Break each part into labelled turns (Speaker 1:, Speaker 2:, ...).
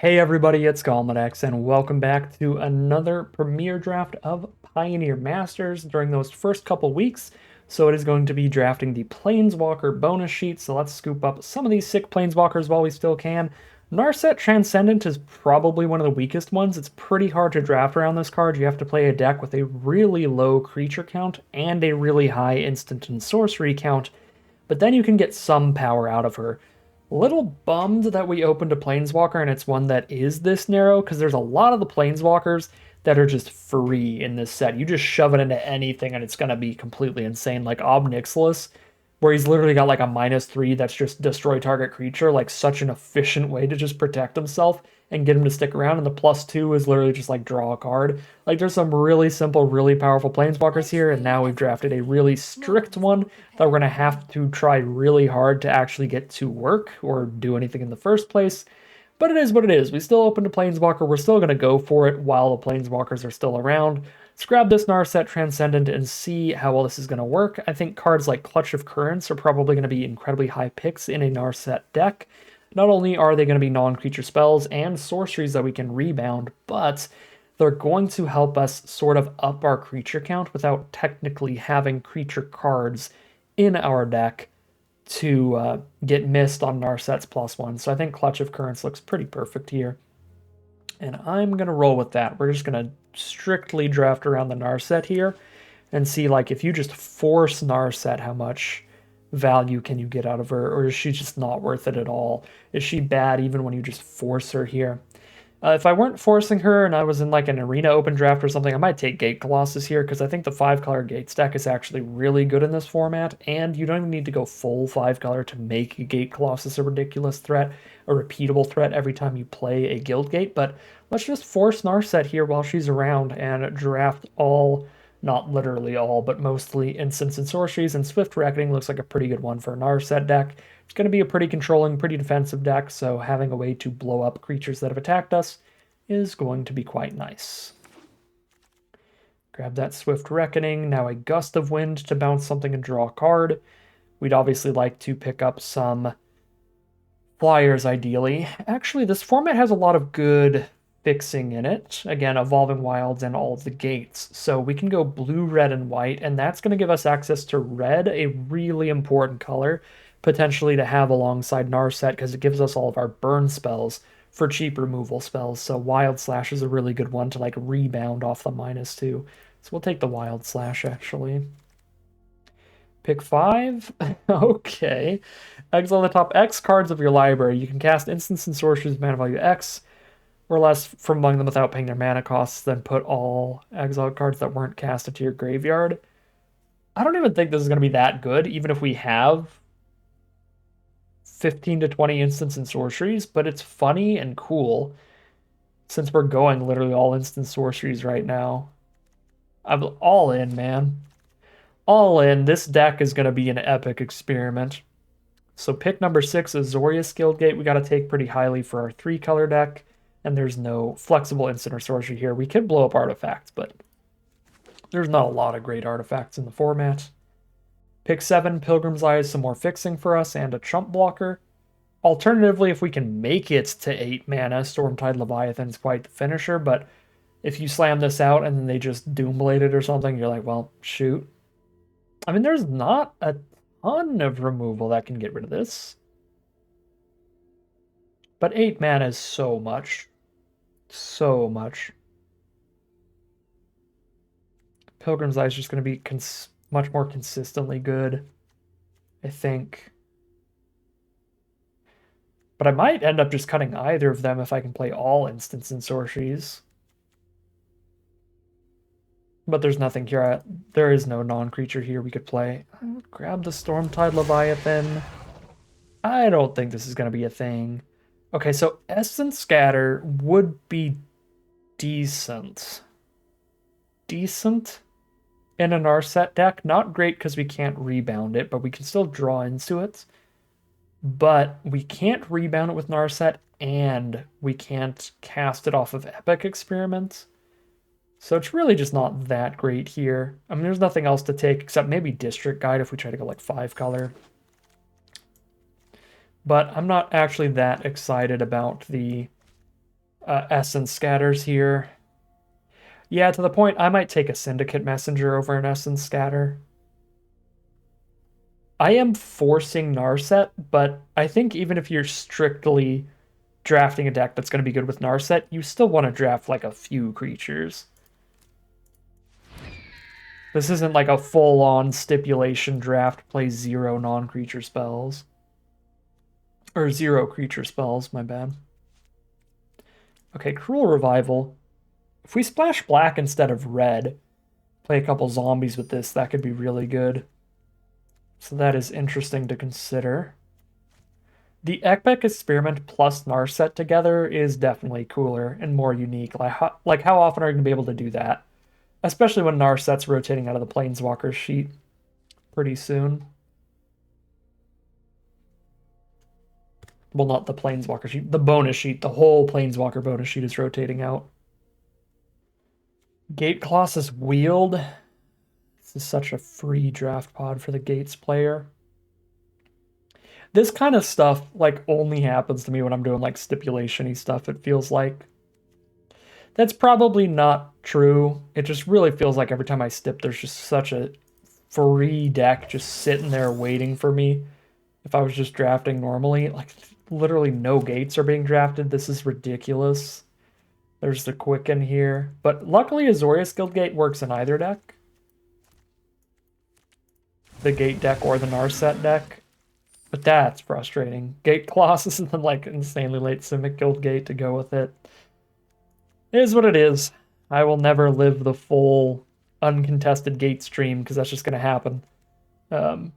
Speaker 1: Hey everybody, it's Galmadex, and welcome back to another premiere draft of Pioneer Masters during those first couple weeks. So it is going to be drafting the Planeswalker bonus sheet, so let's scoop up some of these sick Planeswalkers while we still can. Narset Transcendent is probably one of the weakest ones. It's pretty hard to draft around this card. You have to play a deck with a really low creature count and a really high instant and sorcery count, but then you can get some power out of her. Little bummed that we opened a Planeswalker and it's one that is this narrow, because there's a lot of the Planeswalkers that are just free in this set. You just shove it into anything and it's going to be completely insane, like Ob Nixilis, where he's literally got like a -3 that's just destroy target creature, like such an efficient way to just protect himself and get him to stick around. And the +2 is literally just like draw a card. Like there's some really simple, really powerful Planeswalkers here, and now we've drafted a really strict one that we're going to have to try really hard to actually get to work or do anything in the first place. But it is what it is. We still open to Planeswalker. We're still going to go for it while the Planeswalkers are still around. Let's grab this Narset Transcendent and see how well this is going to work. I think cards like Clutch of Currents are probably going to be incredibly high picks in a Narset deck. Not only are they going to be non-creature spells and sorceries that we can rebound, but they're going to help us sort of up our creature count without technically having creature cards in our deck to get missed on Narset's +1. So I think Clutch of Currents looks pretty perfect here. And I'm going to roll with that. We're just going to strictly draft around the Narset here and see, like, if you just force Narset, how much value can you get out of her? Or is she just not worth it at all? Is she bad even when you just force her here? If I weren't forcing her and I was in like an arena open draft or something, I might take Gate Colossus here, because I think the 5-color Gate stack is actually really good in this format, and you don't even need to go full 5-color to make a Gate Colossus a ridiculous threat, a repeatable threat every time you play a Guild Gate. But let's just force Narset here while she's around and draft all, not literally all, but mostly instants and sorceries, and Swift Reckoning looks like a pretty good one for a Narset deck. It's going to be a pretty controlling, pretty defensive deck, so having a way to blow up creatures that have attacked us is going to be quite nice. Grab that Swift Reckoning, now a Gust of Wind to bounce something and draw a card. We'd obviously like to pick up some flyers, ideally. Actually, this format has a lot of good fixing in it. Again, Evolving Wilds and all of the gates. So we can go blue, red, and white, and that's going to give us access to red, a really important color, potentially to have alongside Narset, because it gives us all of our burn spells for cheap removal spells. So Wild Slash is a really good one to like rebound off the -2. So we'll take the Wild Slash, actually. Pick 5? Okay. Exile the top X cards of your library. You can cast instants and sorceries mana value X or less from among them without paying their mana costs, then put all exiled cards that weren't casted to your graveyard. I don't even think this is going to be that good, even if we have 15 to 20 instants and sorceries, but it's funny and cool since we're going literally all instant sorceries right now. I'm all in, man. All in. This deck is going to be an epic experiment. So pick number 6 is Zorius Guildgate. We got to take pretty highly for our 3-color deck, and there's no flexible instant or sorcery here. We can blow up artifacts, but there's not a lot of great artifacts in the format. Pick 7, Pilgrim's Eye is some more fixing for us and a chump blocker. Alternatively, if we can make it to 8 mana, Stormtide Leviathan is quite the finisher, but if you slam this out and then they just Doomblade it or something, you're like, well, shoot. I mean, there's not a ton of removal that can get rid of this. But 8 mana is so much. So much. Pilgrim's Eye is just going to be much more consistently good, I think. But I might end up just cutting either of them if I can play all instants and sorceries. But there's nothing here. There is no non-creature here we could play. Grab the Stormtide Leviathan. I don't think this is going to be a thing. Okay, so Essence Scatter would be decent. Decent in an Narset deck. Not great because we can't rebound it, but we can still draw into it. But we can't rebound it with Narset, and we can't cast it off of Epic Experiment. So it's really just not that great here. I mean, there's nothing else to take except maybe District Guide if we try to go like 5-color. But I'm not actually that excited about the Essence Scatters here. Yeah, to the point I might take a Syndicate Messenger over an Essence Scatter. I am forcing Narset, but I think even if you're strictly drafting a deck that's going to be good with Narset, you still want to draft like a few creatures. This isn't like a full-on stipulation draft, play 0 non-creature spells. Or 0 creature spells, my bad. Okay, Cruel Revival. If we splash black instead of red, play a couple zombies with this, that could be really good. So that is interesting to consider. The Ekbek Experiment plus Narset together is definitely cooler and more unique. Like how often are you going to be able to do that? Especially when Narset's rotating out of the Planeswalker sheet pretty soon. Well, not the Planeswalker sheet, the bonus sheet. The whole Planeswalker bonus sheet is rotating out. Gate Colossus Wield. This is such a free draft pod for the Gates player. This kind of stuff like only happens to me when I'm doing like stipulation-y stuff, it feels like. That's probably not true. It just really feels like every time I stip, there's just such a free deck just sitting there waiting for me. If I was just drafting normally, like literally no gates are being drafted. This is ridiculous. There's the Quicken here. But luckily Azorius Guildgate works in either deck. The Gate deck or the Narset deck. But that's frustrating. Gate Colossus and then like insanely late Simic Guildgate to go with it. It is what it is. I will never live the full uncontested gate stream because that's just going to happen. When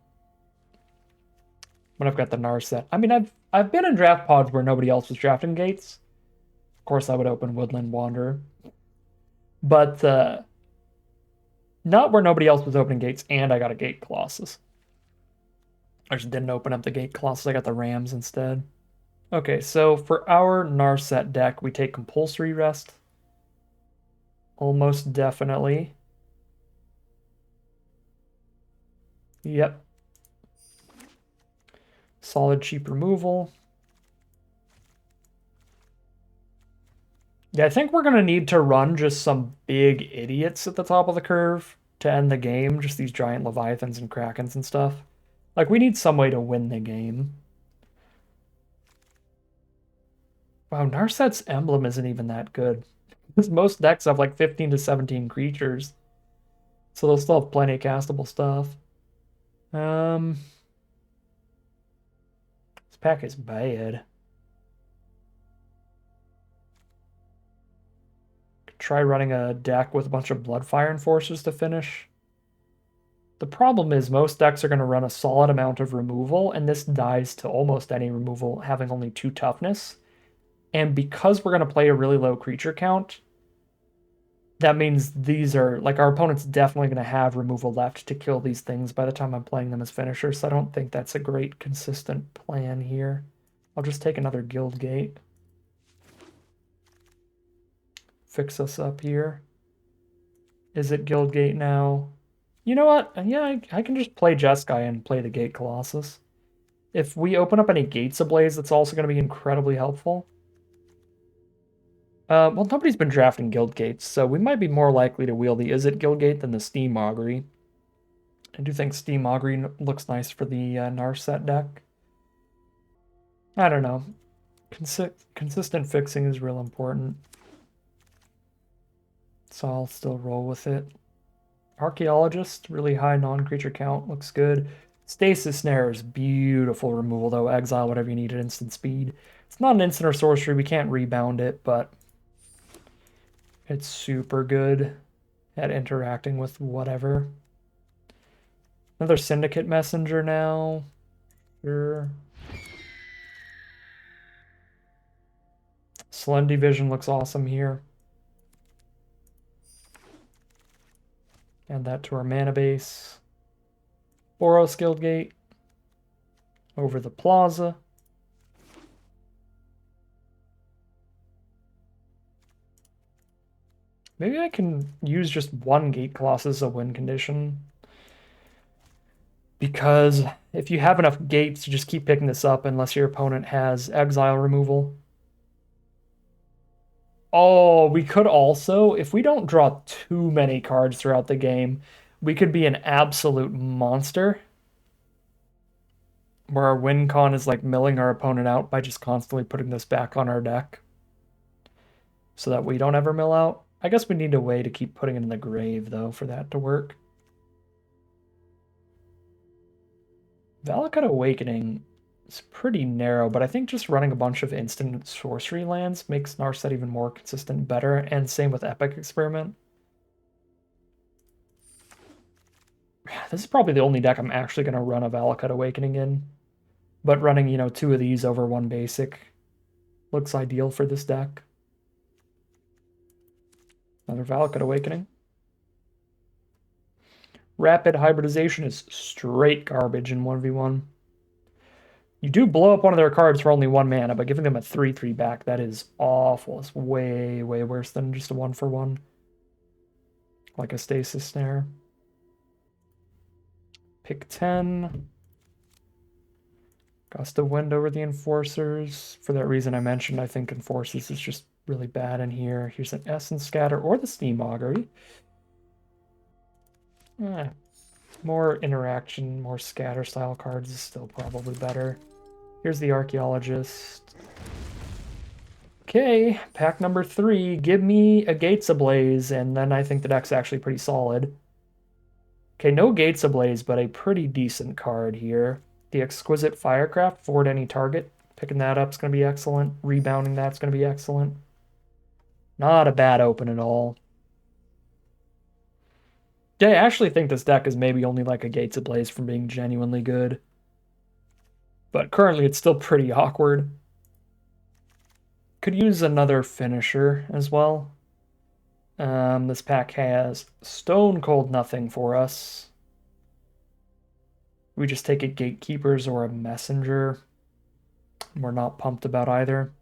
Speaker 1: I've got the Narset. I mean, I've been in draft pods where nobody else was drafting gates. Of course, I would open Woodland Wanderer. But not where nobody else was opening gates and I got a Gate Colossus. I just didn't open up the Gate Colossus. I got the Rams instead. Okay, so for our Narset deck, we take Compulsory Rest. Almost definitely. Yep. Solid cheap removal. Yeah, I think we're going to need to run just some big idiots at the top of the curve to end the game. Just these giant Leviathans and Krakens and stuff. Like, we need some way to win the game. Wow, Narset's emblem isn't even that good. Because most decks have like 15 to 17 creatures. So they'll still have plenty of castable stuff. This pack is bad. Could try running a deck with a bunch of Bloodfire Enforcers to finish. The problem is most decks are going to run a solid amount of removal, and this dies to almost any removal having only 2 toughness. And because we're going to play a really low creature count, that means these are, like, our opponent's definitely going to have removal left to kill these things by the time I'm playing them as finishers, so I don't think that's a great consistent plan here. I'll just take another Guild Gate. Fix us up here. Is it Guild Gate now? You know what? Yeah, I can just play Jeskai and play the Gate Colossus. If we open up any Gates Ablaze, that's also going to be incredibly helpful. Well, nobody's been drafting Guild Gates, so we might be more likely to wield the Izzet Guild Gate than the Steam Augury. I do think Steam Augury looks nice for the Narset deck. I don't know. Consistent fixing is real important. So I'll still roll with it. Archaeologist, really high non-creature count, looks good. Stasis Snare is beautiful removal, though. Exile whatever you need at instant speed. It's not an instant or sorcery, we can't rebound it, but it's super good at interacting with whatever. Another Syndicate Messenger now. Sure. Solemnity Vision looks awesome here. Add that to our mana base. Boros Guildgate. Over the Plaza. Maybe I can use just one Gate Colossus as a win condition. Because if you have enough gates, you just keep picking this up unless your opponent has exile removal. Oh, we could also, if we don't draw too many cards throughout the game, we could be an absolute monster. Where our win con is like milling our opponent out by just constantly putting this back on our deck. So that we don't ever mill out. I guess we need a way to keep putting it in the grave, though, for that to work. Valakut Awakening is pretty narrow, but I think just running a bunch of instant sorcery lands makes Narset even more consistent better, and same with Epic Experiment. This is probably the only deck I'm actually going to run a Valakut Awakening in. But running, you know, 2 of these over 1 basic looks ideal for this deck. Another Valakut Awakening. Rapid Hybridization is straight garbage in 1v1. You do blow up one of their cards for only 1 mana, but giving them a 3/3 back, that is awful. It's way, way worse than just a 1-for-1. Like a Stasis Snare. Pick 10. Gust of Wind over the Enforcers. For that reason I mentioned, I think Enforcers is just really bad in here. Here's an Essence Scatter or the Steam Augury. More interaction, more scatter style cards is still probably better. Here's the Archaeologist. Okay, pack number 3. Give me a Gates Ablaze, and then I think the deck's actually pretty solid. Okay, no Gates Ablaze, but a pretty decent card here. The Exquisite Firecraft, forward any target. Picking that up is going to be excellent. Rebounding that's going to be excellent. Not a bad open at all. Yeah, I actually think this deck is maybe only like a Gates Ablaze from being genuinely good. But currently it's still pretty awkward. Could use another finisher as well. This pack has Stone Cold Nothing for us. We just take a Gatekeepers or a Messenger. We're not pumped about either.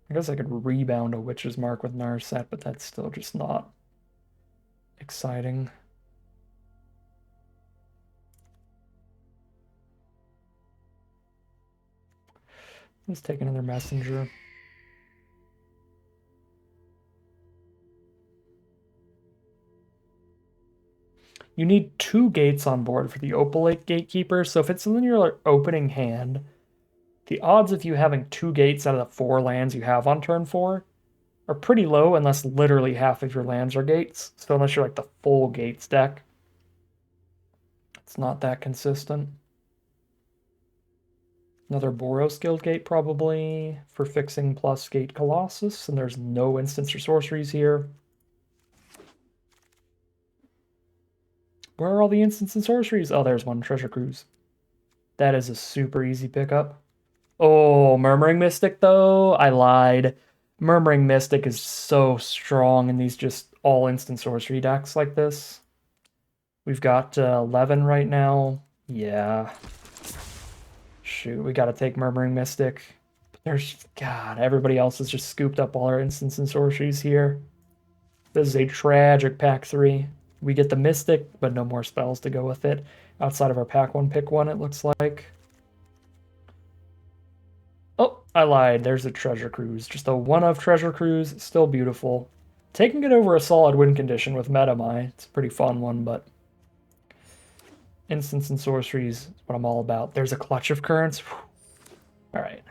Speaker 1: I guess I could rebound a Witch's Mark with Narset, but that's still just not exciting. Let's take another Messenger. You need 2 gates on board for the Opalite Gatekeeper, so if it's in your opening hand, the odds of you having 2 gates out of the 4 lands you have on turn 4 are pretty low unless literally half of your lands are gates. So unless you're like the full gates deck, it's not that consistent. Another Boros Guild Gate probably for fixing plus Gate Colossus, and there's no instants or sorceries here. Where are all the instants and sorceries? Oh, there's one, Treasure Cruise. That is a super easy pickup. Oh, Murmuring Mystic, though? I lied. Murmuring Mystic is so strong in these just all-instant sorcery decks like this. We've got 11 right now. Yeah. Shoot, we gotta take Murmuring Mystic. But there's... God, everybody else has just scooped up all our instants and sorceries here. This is a tragic pack 3. We get the Mystic, but no more spells to go with it. Outside of our pack 1, pick 1, it looks like. Oh, I lied. There's a Treasure Cruise. Just a 1-of Treasure Cruise. Still beautiful. Taking it over a solid win condition with Metamai. It's a pretty fun one, but... Instants and sorceries is what I'm all about. There's a Clutch of Currents. Alright.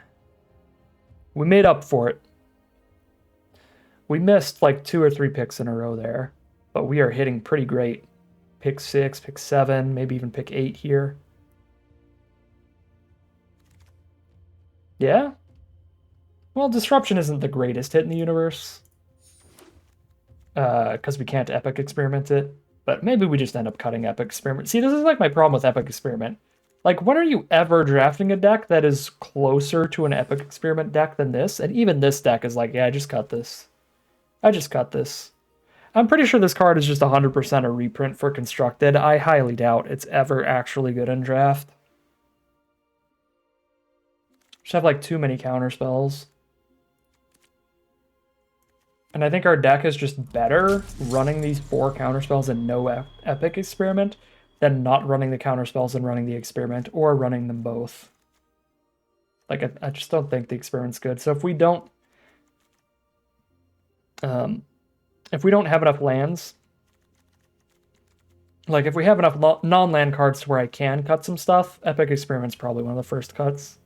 Speaker 1: We made up for it. We missed like 2 or 3 picks in a row there. But we are hitting pretty great. Pick 6, pick 7, maybe even pick 8 here. Yeah? Well, Disruption isn't the greatest hit in the universe. Because we can't Epic Experiment it. But maybe we just end up cutting Epic Experiment. See, this is like my problem with Epic Experiment. Like, when are you ever drafting a deck that is closer to an Epic Experiment deck than this? And even this deck is like, yeah, I just cut this. I just cut this. I'm pretty sure this card is just 100% a reprint for Constructed. I highly doubt it's ever actually good in draft. Just have like too many counter spells. And I think our deck is just better running these 4 counter spells and no Epic Experiment than not running the counter spells and running the experiment, or running them both. Like, I just don't think the experiment's good. So if we don't have enough lands, like if we have enough non-land cards to where I can cut some stuff, Epic Experiment's probably one of the first cuts.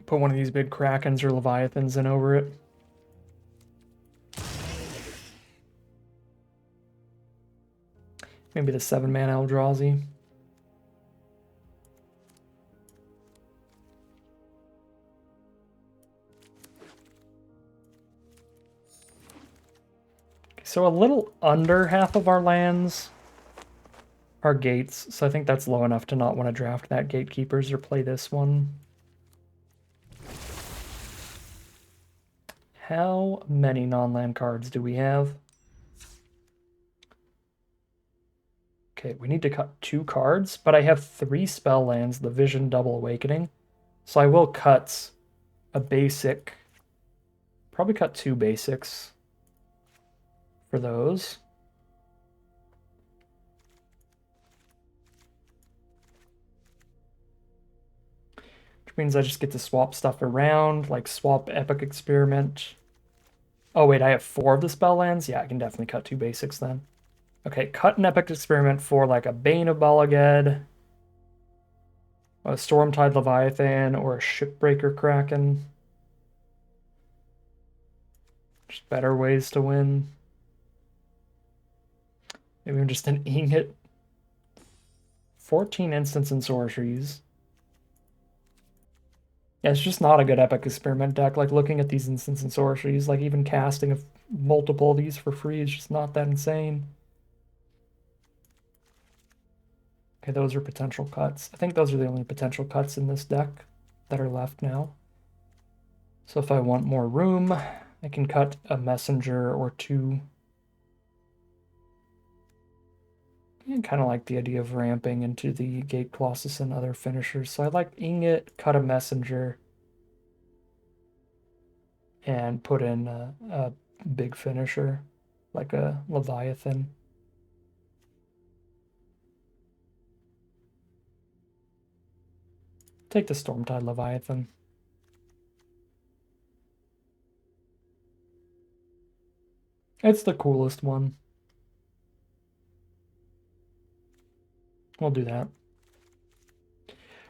Speaker 1: Put one of these big Krakens or Leviathans in over it. Maybe the 7-mana Eldrazi. So a little under half of our lands are gates, so I think that's low enough to not want to draft that Gatekeepers or play this one. How many non-land cards do we have? Okay, we need to cut 2 cards, but I have 3 spell lands, the Vision, Double Awakening. So I will cut a basic, probably cut 2 basics for those. Which means I just get to swap stuff around, like swap Epic Experiment. Oh wait, I have 4 of the spell lands? Yeah, I can definitely cut 2 basics then. Okay, cut an Epic Experiment for like a Bane of Balaged, a Stormtide Leviathan, or a Shipbreaker Kraken. Just better ways to win. Maybe I'm just an ingot. 14 instants and sorceries. Yeah, it's just not a good Epic Experiment deck. Like, looking at these instants and sorceries, like, even casting multiple of these for free is just not that insane. Okay, those are potential cuts. I think those are the only potential cuts in this deck that are left now. So if I want more room, I can cut a Messenger or 2. I kind of like the idea of ramping into the Gate Colossus and other finishers. So I like Ingot, cut a Messenger, and put in a big finisher, like a Leviathan. Take the Stormtide Leviathan. It's the coolest one. We'll do that.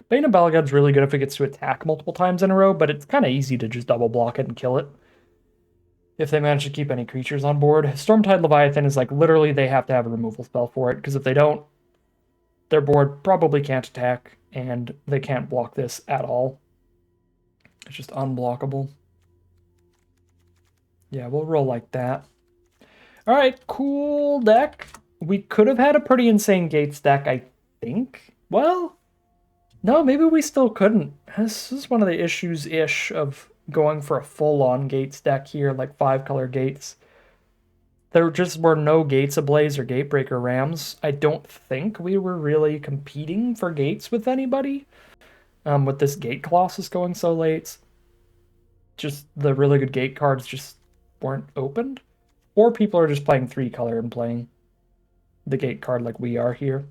Speaker 1: Bane of Balaged's really good if it gets to attack multiple times in a row, but it's kind of easy to just double block it and kill it if they manage to keep any creatures on board. Stormtide Leviathan is like literally they have to have a removal spell for it, because if they don't, their board probably can't attack, and they can't block this at all. It's just unblockable. Yeah, we'll roll like that. All right, cool deck. We could have had a pretty insane Gates deck, I think. Well, no, maybe we still couldn't. This is one of the issues-ish of going for a full-on Gates deck here, like 5-color Gates. There just were no Gates Ablaze or Gatebreaker Rams. I don't think we were really competing for Gates with anybody. With this Gate Colossus going so late. Just the really good Gate cards just weren't opened. Or people are just playing 3-color and playing the Gate card like we are here.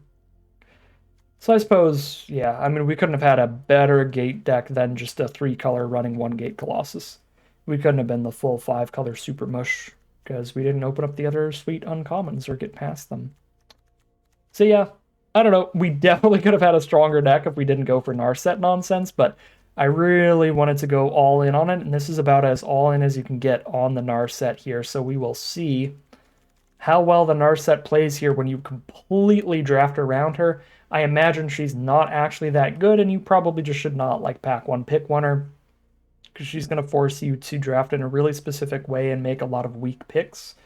Speaker 1: So I suppose, yeah, I mean, we couldn't have had a better Gate deck than just a 3-color running 1 Gate Colossus. We couldn't have been the full 5-color Super Mush, because we didn't open up the other sweet uncommons or get past them. So yeah, I don't know, we definitely could have had a stronger deck if we didn't go for Narset nonsense, but I really wanted to go all in on it, and this is about as all in as you can get on the Narset here, so we will see how well the Narset plays here when you completely draft around her. I imagine she's not actually that good, and you probably just should not like pack one, pick one her, because she's going to force you to draft in a really specific way and make a lot of weak picks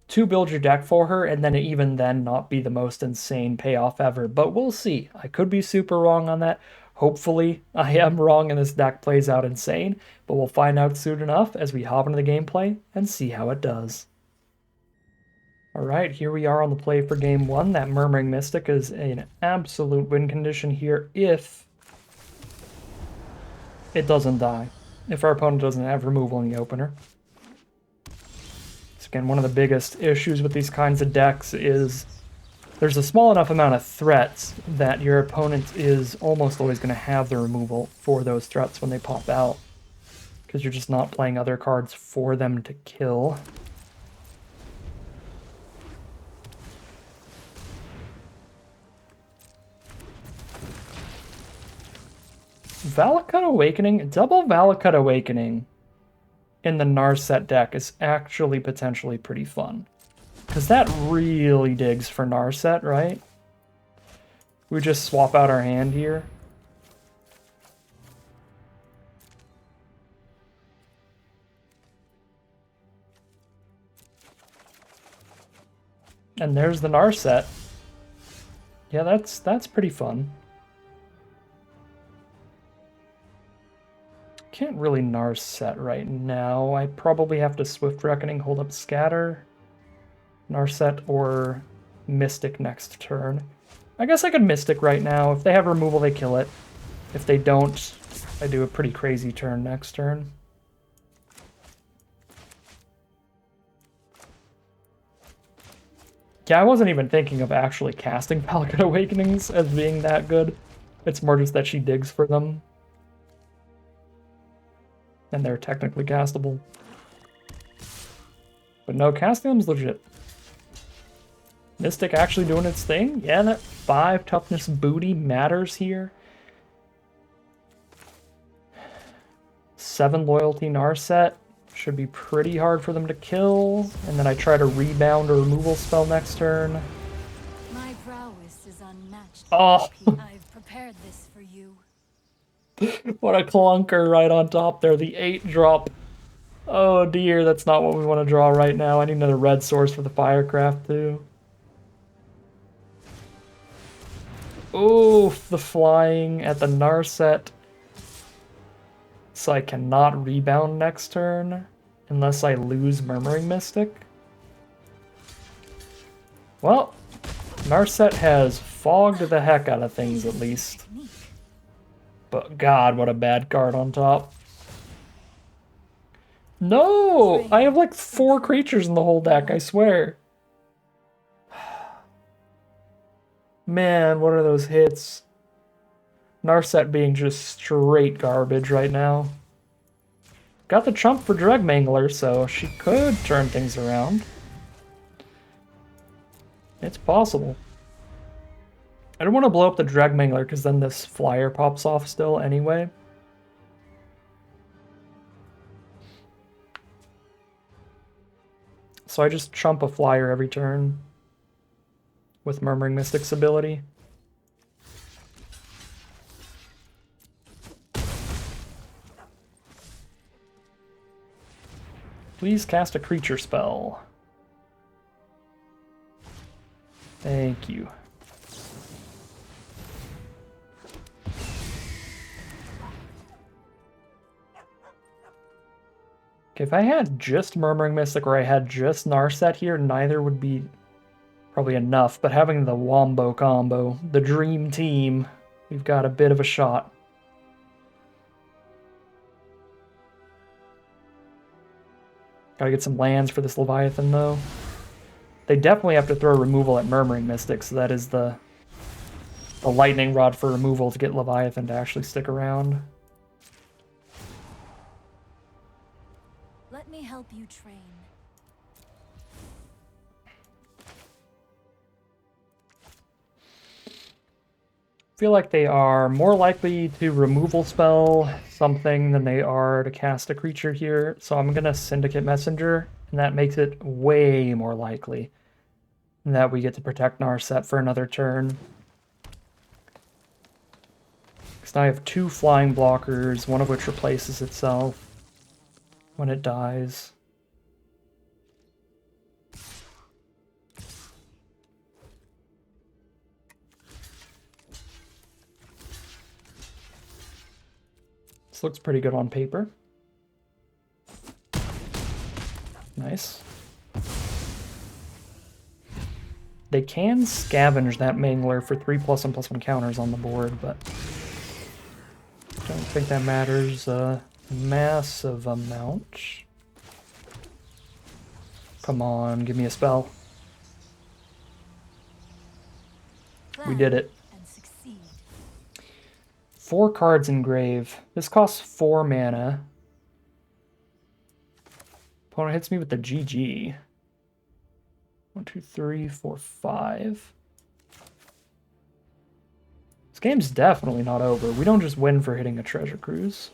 Speaker 1: to build your deck for her, and then even then not be the most insane payoff ever. But we'll see. I could be super wrong on that. Hopefully I am wrong and this deck plays out insane, but we'll find out soon enough as we hop into the gameplay and see how it does. Alright, here we are on the play for game 1. That Murmuring Mystic is an absolute win condition here if it doesn't die. If our opponent doesn't have removal in the opener. So again, one of the biggest issues with these kinds of decks is there's a small enough amount of threats that your opponent is almost always going to have the removal for those threats when they pop out, because you're just not playing other cards for them to kill. Valakut Awakening, double Valakut Awakening in the Narset deck is actually potentially pretty fun. Because that really digs for Narset, right? We just swap out our hand here. And there's the Narset. Yeah, that's pretty fun. Can't really Narset right now. I probably have to Swift Reckoning, hold up Scatter, Narset, or Mystic next turn. I guess I could Mystic right now. If they have removal, they kill it. If they don't, I do a pretty crazy turn next turn. Yeah, I wasn't even thinking of actually casting Valakut Awakenings as being that good. It's more just that she digs for them. And they're technically castable. But no, casting them's legit. Mystic actually doing its thing? Yeah, that 5 toughness booty matters here. 7 loyalty Narset. Should be pretty hard for them to kill. And then I try to rebound a removal spell next turn.
Speaker 2: My prowess is unmatched.
Speaker 1: Oh!
Speaker 2: I've prepared this for you.
Speaker 1: What a clunker right on top there. The 8-drop. Oh dear, that's not what we want to draw right now. I need another red source for the Firecraft too. Oof, the flying at the Narset. So I cannot rebound next turn unless I lose Murmuring Mystic. Well, Narset has fogged the heck out of things at least. But god, what a bad card on top. No! I have like 4 creatures in the whole deck, I swear. Man, what are those hits? Narset being just straight garbage right now. Got the chump for Drug Mangler, so she could turn things around. It's possible. I don't want to blow up the Drug Mangler because then this flyer pops off still anyway. So I just chump a flyer every turn with Murmuring Mystic's ability. Please cast a creature spell. Thank you. Okay, if I had just Murmuring Mystic or I had just Narset here, neither would be probably enough, but having the Wombo combo, the dream team, we've got a bit of a shot. Gotta get some lands for this Leviathan, though. They definitely have to throw removal at Murmuring Mystic, so that is the lightning rod for removal to get Leviathan to actually stick around.
Speaker 2: Let me help you train.
Speaker 1: Feel like they are more likely to removal spell something than they are to cast a creature here, so I'm gonna Syndicate Messenger, and that makes it way more likely that we get to protect Narset for another turn. Because now I have 2 flying blockers, one of which replaces itself when it dies. This looks pretty good on paper. Nice. They can scavenge that Mangler for 3+1/+1 counters on the board, but don't think that matters a massive amount. Come on, give me a spell. We did it.
Speaker 2: And succeed.
Speaker 1: 4 cards in grave. This costs 4 mana. Opponent hits me with the GG. 1, 2, 3, 4, 5. This game's definitely not over. We don't just win for hitting a treasure cruise.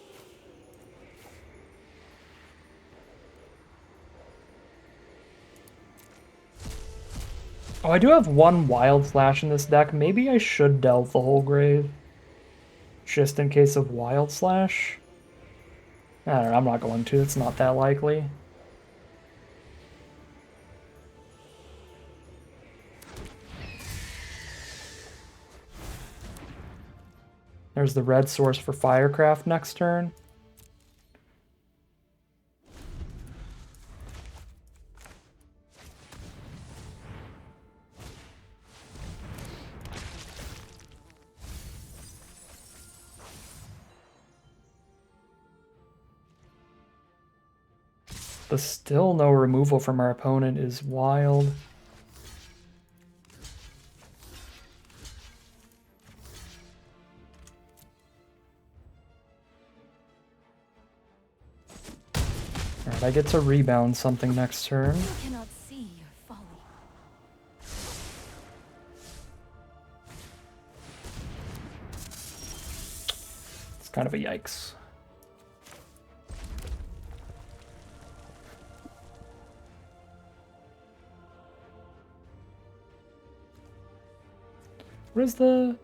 Speaker 1: Oh, I do have 1 Wild Slash in this deck. Maybe I should delve the whole grave. Just in case of Wild Slash. I don't know, I'm not going to. It's not that likely. There's the red source for Firecraft next turn. The still no removal from our opponent is wild. Alright, I get to rebound something next turn.
Speaker 2: You cannot see your folly.
Speaker 1: It's kind of a yikes. What is the...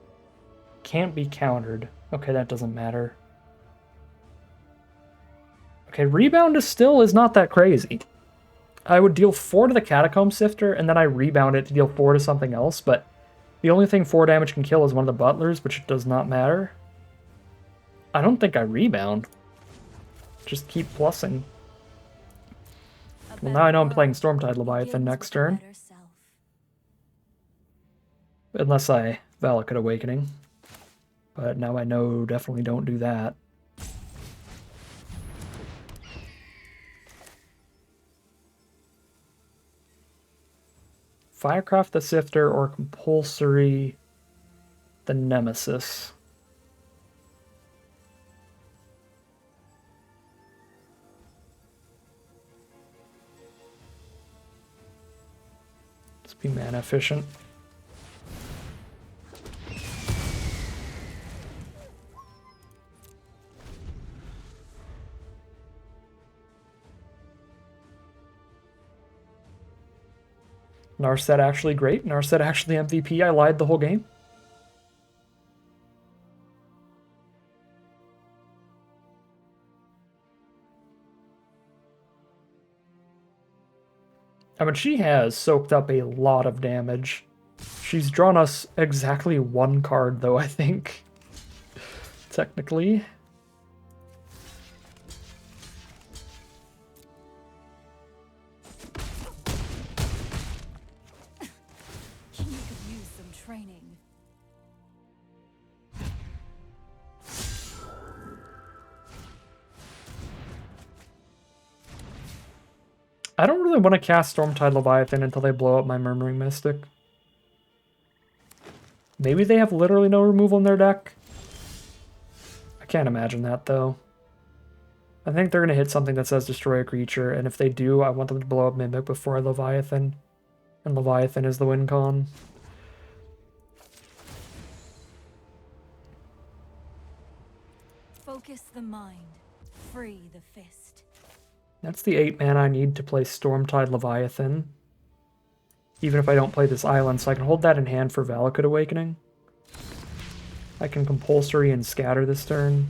Speaker 1: Can't be countered. Okay, that doesn't matter. Okay, rebound is not that crazy. I would deal 4 to the Catacomb Sifter, and then I rebound it to deal 4 to something else, but the only thing 4 damage can kill is one of the Butlers, which does not matter. I don't think I rebound. Just keep plussing. Well, now I know I'm playing Stormtide Leviathan next turn. Unless I Valakut Awakening. But now I know definitely don't do that. Firecraft the Sifter or Compulsory the Nemesis. Let's be mana efficient. Narset actually great. Narset actually MVP. I lied the whole game. I mean, she has soaked up a lot of damage. She's drawn us exactly 1 card, though, I think. Technically. I don't really want to cast Stormtide Leviathan until they blow up my Murmuring Mystic. Maybe they have literally no removal in their deck? I can't imagine that, though. I think they're going to hit something that says destroy a creature, and if they do, I want them to blow up Mimic before I Leviathan. And Leviathan is the win con.
Speaker 2: Focus the mind. Free the fist.
Speaker 1: That's the 8 mana I need to play Stormtide Leviathan. Even if I don't play this island, so I can hold that in hand for Valakut Awakening. I can Compulsory and Scatter this turn.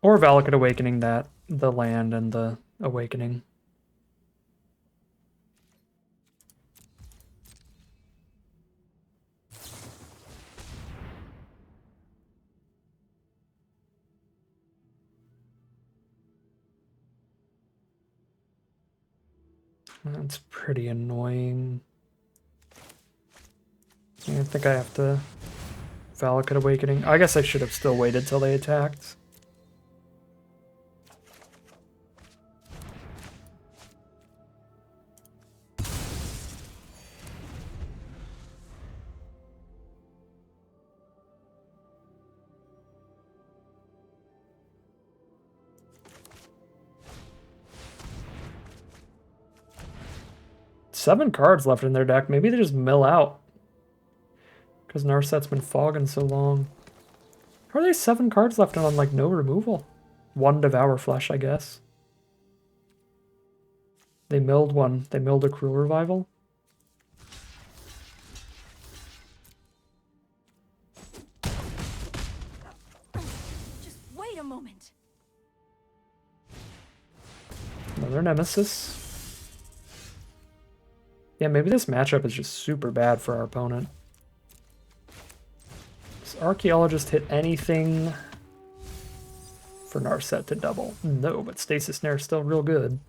Speaker 1: Or Valakut Awakening that, the land and the Awakening. That's pretty annoying. I think I have to Valakut Awakening. I guess I should have still waited till they attacked. 7 cards left in their deck. Maybe they just mill out. Because Narset's been fogging so long. How are they 7 cards left on, like, no removal? 1 Devour Flesh, I guess. They milled one. They milled a Cruel Revival.
Speaker 2: Just wait a moment.
Speaker 1: Another Nemesis. Yeah, maybe this matchup is just super bad for our opponent. Does Archaeologist hit anything for Narset to double? No, but Stasis Snare is still real good.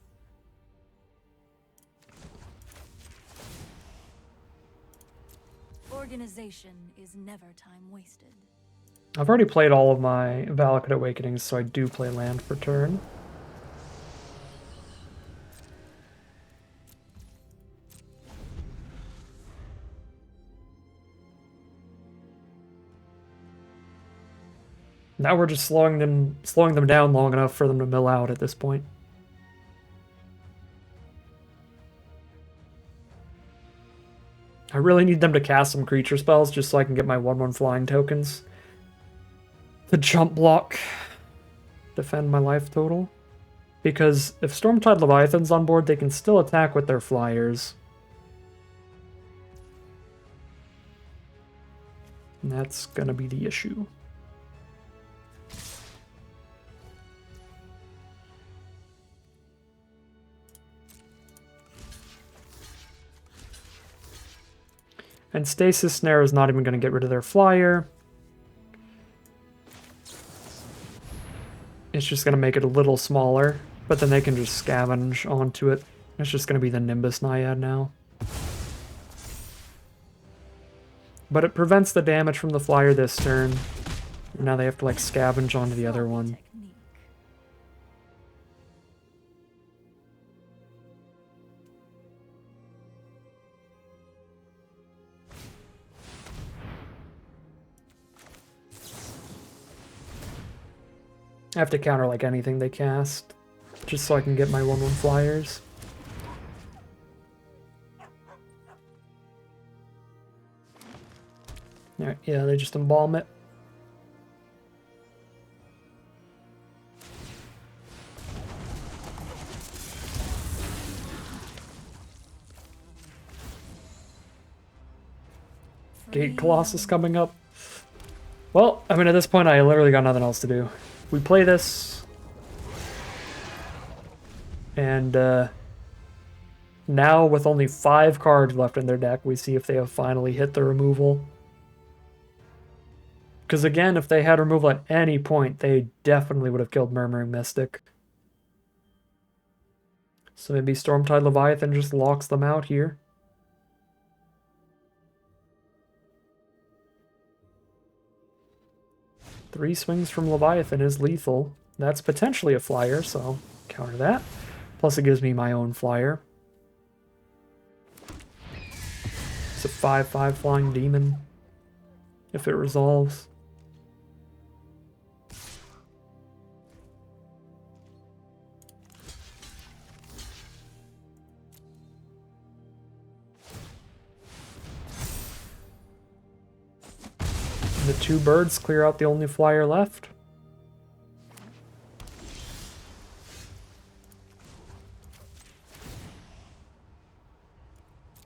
Speaker 2: Organization is never time wasted.
Speaker 1: I've already played all of my Valakut Awakenings, so I do play land per turn. Now we're just slowing them down long enough for them to mill out at this point. I really need them to cast some creature spells just so I can get my 1/1 flying tokens. The jump block. Defend my life total. Because if Stormtide Leviathan's on board, they can still attack with their flyers. And that's gonna be the issue. And Stasis Snare is not even going to get rid of their flyer. It's just going to make it a little smaller, but then they can just scavenge onto it. It's just going to be the Nimbus Naiad now. But it prevents the damage from the flyer this turn. Now they have to like scavenge onto the other one. I have to counter like anything they cast, just so I can get my 1/1 flyers. Alright, yeah, they just embalm it. Gate Colossus coming up. Well, I mean, at this point, I literally got nothing else to do. We play this, and now with only 5 cards left in their deck, we see if they have finally hit the removal. Because again, if they had removal at any point, they definitely would have killed Murmuring Mystic. So maybe Stormtide Leviathan just locks them out here. Three swings from Leviathan is lethal. That's potentially a flyer, so I'll counter that. Plus it gives me my own flyer. It's a 5/5 flying demon. If it resolves. The 2 birds clear out the only flyer left.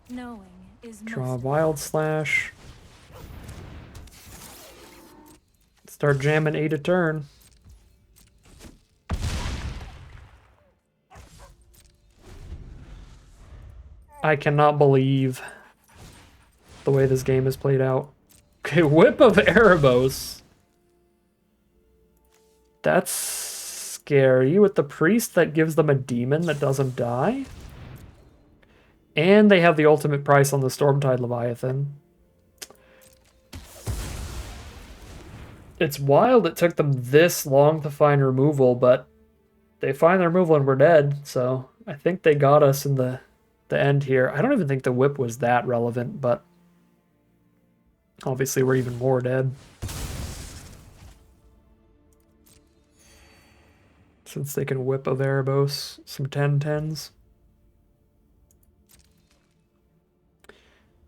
Speaker 2: Knowing is
Speaker 1: Draw Wild Slash. Start jamming 8 a turn. I cannot believe the way this game is played out. Okay, Whip of Erebos. That's scary. With the priest that gives them a demon that doesn't die. And they have the ultimate price on the Stormtide Leviathan. It's wild it took them this long to find removal, but they find the removal and we're dead, so I think they got us in the end here. I don't even think the whip was that relevant, but obviously we're even more dead. Since they can whip of Erebos, some 10/10s.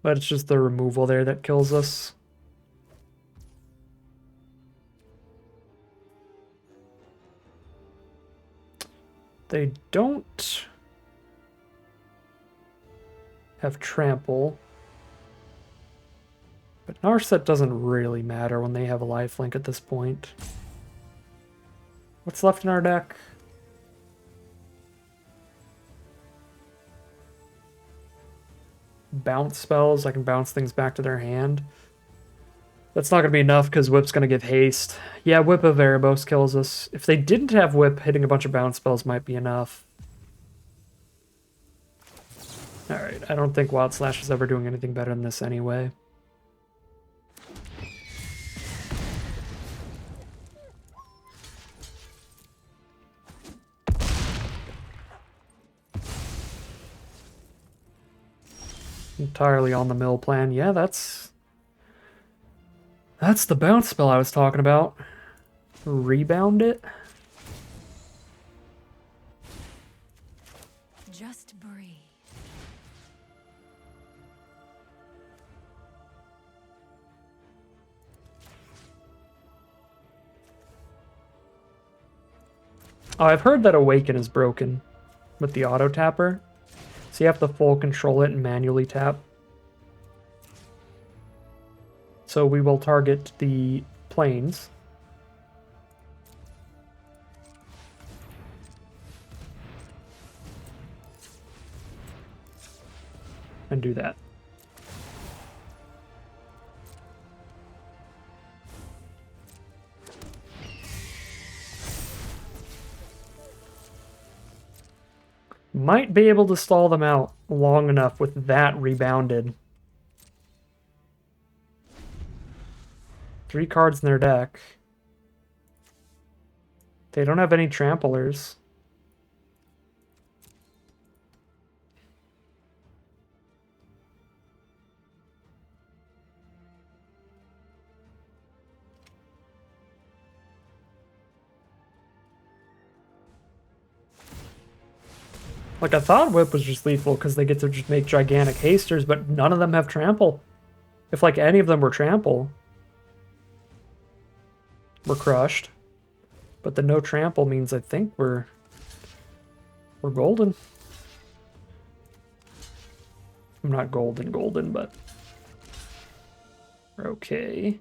Speaker 1: But it's just the removal there that kills us. They don't have trample. But Narset doesn't really matter when they have a lifelink at this point. What's left in our deck? Bounce spells. I can bounce things back to their hand. That's not going to be enough because Whip's going to give haste. Yeah, Whip of Erebos kills us. If they didn't have Whip, hitting a bunch of bounce spells might be enough. Alright, I don't think Wild Slash is ever doing anything better than this anyway. Entirely on the mill plan. Yeah, that's the bounce spell I was talking about. Rebound it.
Speaker 2: Just breathe.
Speaker 1: Oh, I've heard that Awaken is broken with the auto tapper. So you have to full control it and manually tap. So we will target the planes. And do that. Might be able to stall them out long enough with that rebounded. 3 cards in their deck. They don't have any tramplers. Like, I thought Whip was just lethal because they get to just make gigantic hasters, but none of them have trample. If, like, any of them were trample, we're crushed. But the no trample means I think we're golden. I'm not golden, but we're okay.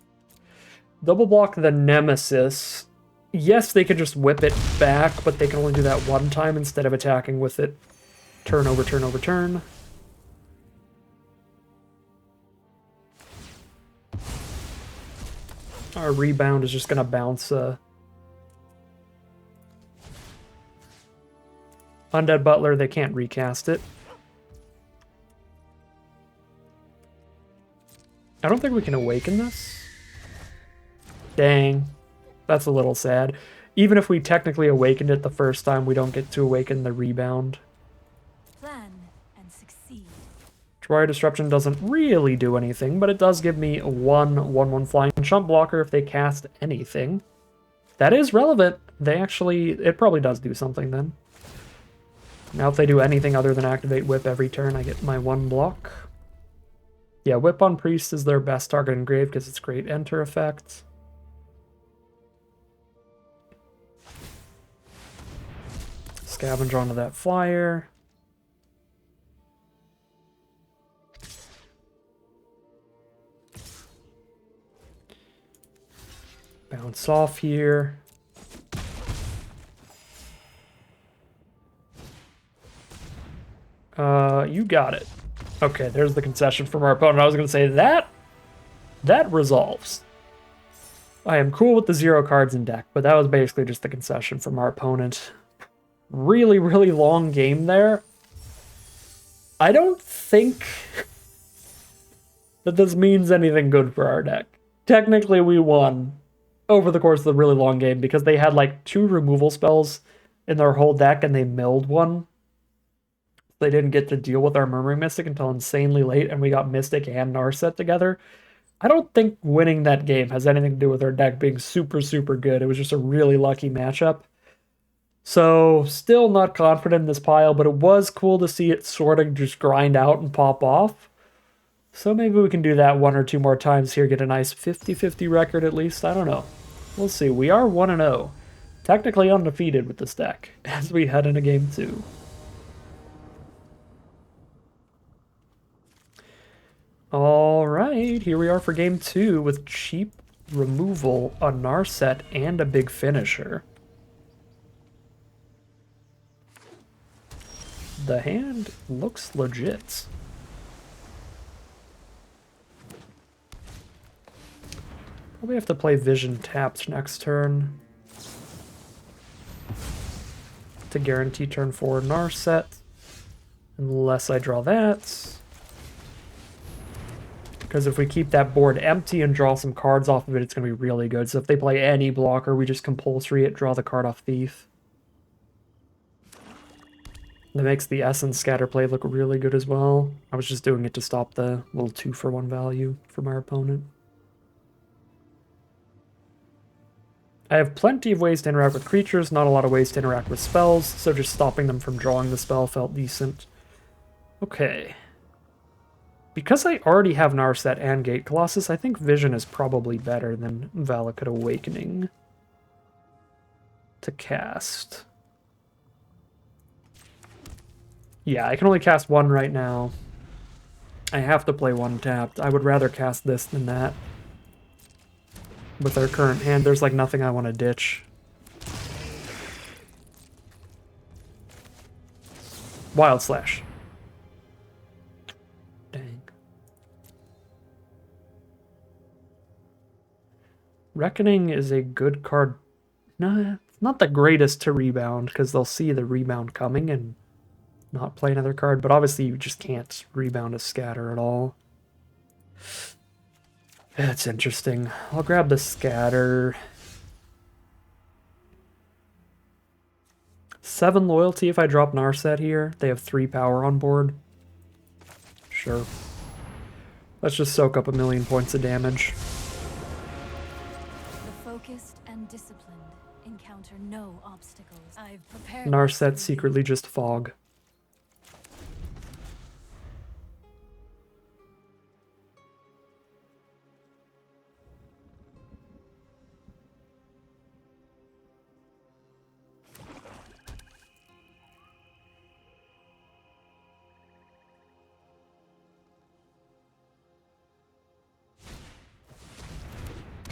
Speaker 1: Double block the Nemesis. Yes, they could just whip it back, but they can only do that one time instead of attacking with it. Turn over turn over turn. Our rebound is just going to bounce Undead Butler. They can't recast it. I don't think we can awaken this. Dang. That's a little sad. Even if we technically awakened it the first time, we don't get to awaken the rebound.
Speaker 2: Plan and succeed.
Speaker 1: Troy Disruption doesn't really do anything, but it does give me 1/1/1 flying chump blocker if they cast anything. That is relevant. It probably does do something then. Now if they do anything other than activate Whip every turn, I get my 1 block. Yeah, Whip on Priest is their best target in Grave because it's great enter effect. Scavenge onto that flyer. Bounce off here. You got it. Okay, there's the concession from our opponent. I was going to say that resolves. I am cool with the 0 cards in deck, but that was basically just the concession from our opponent. Really, really long game there. I don't think that this means anything good for our deck. Technically, we won over the course of the really long game because they had like 2 removal spells in their whole deck and they milled one. They didn't get to deal with our Murmuring Mystic until insanely late, and we got Mystic and Narset together. I don't think winning that game has anything to do with our deck being super, super good. It was just a really lucky matchup. So, still not confident in this pile, but it was cool to see it sort of just grind out and pop off. So maybe we can do that one or two more times here, get a nice 50-50 record at least. I don't know. We'll see. We are 1-0. Technically undefeated with this deck as we head into game 2. All right, here we are for game 2 with cheap removal, a Narset, and a big finisher. The hand looks legit. Probably have to play Vision tapped next turn to guarantee turn 4 Narset, unless I draw that. Because if we keep that board empty and draw some cards off of it, it's going to be really good. So if they play any blocker, we just compulsory it, draw the card off Thief. That makes the Essence Scatter play look really good as well. I was just doing it to stop the little 2-for-1 value from our opponent. I have plenty of ways to interact with creatures, not a lot of ways to interact with spells, so just stopping them from drawing the spell felt decent. Okay. Because I already have Narset and Gate Colossus, I think Vision is probably better than Valakut Awakening to cast. Yeah, I can only cast one right now. I have to play one tapped. I would rather cast this than that. With our current hand, there's like nothing I want to ditch. Wild Slash. Dang. Reckoning is a good card. No, it's not the greatest to rebound, because they'll see the rebound coming and not play another card, but obviously you just can't rebound a scatter at all. That's interesting. I'll grab the scatter. 7 loyalty if I drop Narset here. They have 3 power on board. Sure. Let's just soak up 1,000,000 points of damage.
Speaker 2: The focused and disciplined encounter no obstacles. I've prepared.
Speaker 1: Narset secretly just fog.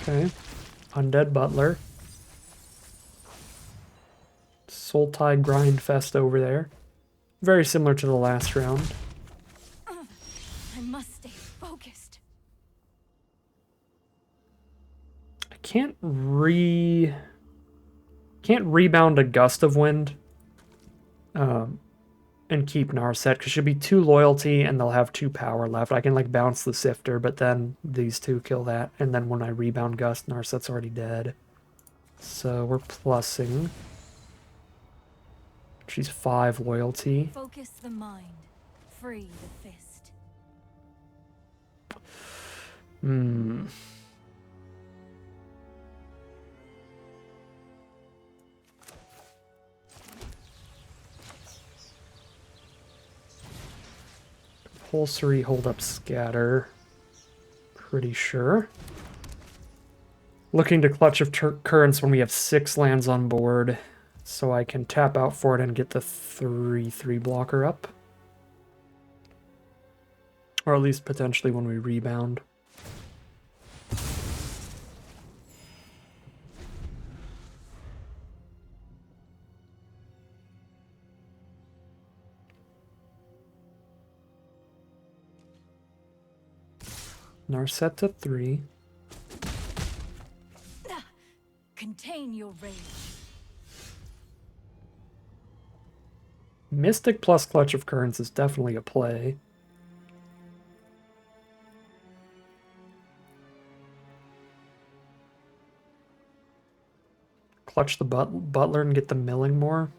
Speaker 1: Okay. Undead Butler. Soul Tide Grind Fest over there. Very similar to the last round.
Speaker 2: I must stay focused.
Speaker 1: I can't rebound a Gust of Wind and keep Narset, because she'll be 2 loyalty and they'll have 2 power left. I can like bounce the Sifter, but then these 2 kill that, and then when I rebound Gust, Narset's already dead. So we're plussing. She's 5 loyalty.
Speaker 2: Focus the mind. Free the fist.
Speaker 1: Compulsory hold up scatter. Pretty sure. Looking to Clutch of Currents when we have 6 lands on board, so I can tap out for it and get the 3/3 blocker up. Or at least potentially when we rebound. Narset to 3.
Speaker 2: Contain your rage.
Speaker 1: Mystic plus Clutch of Currents is definitely a play. Clutch the Butler and get the milling more.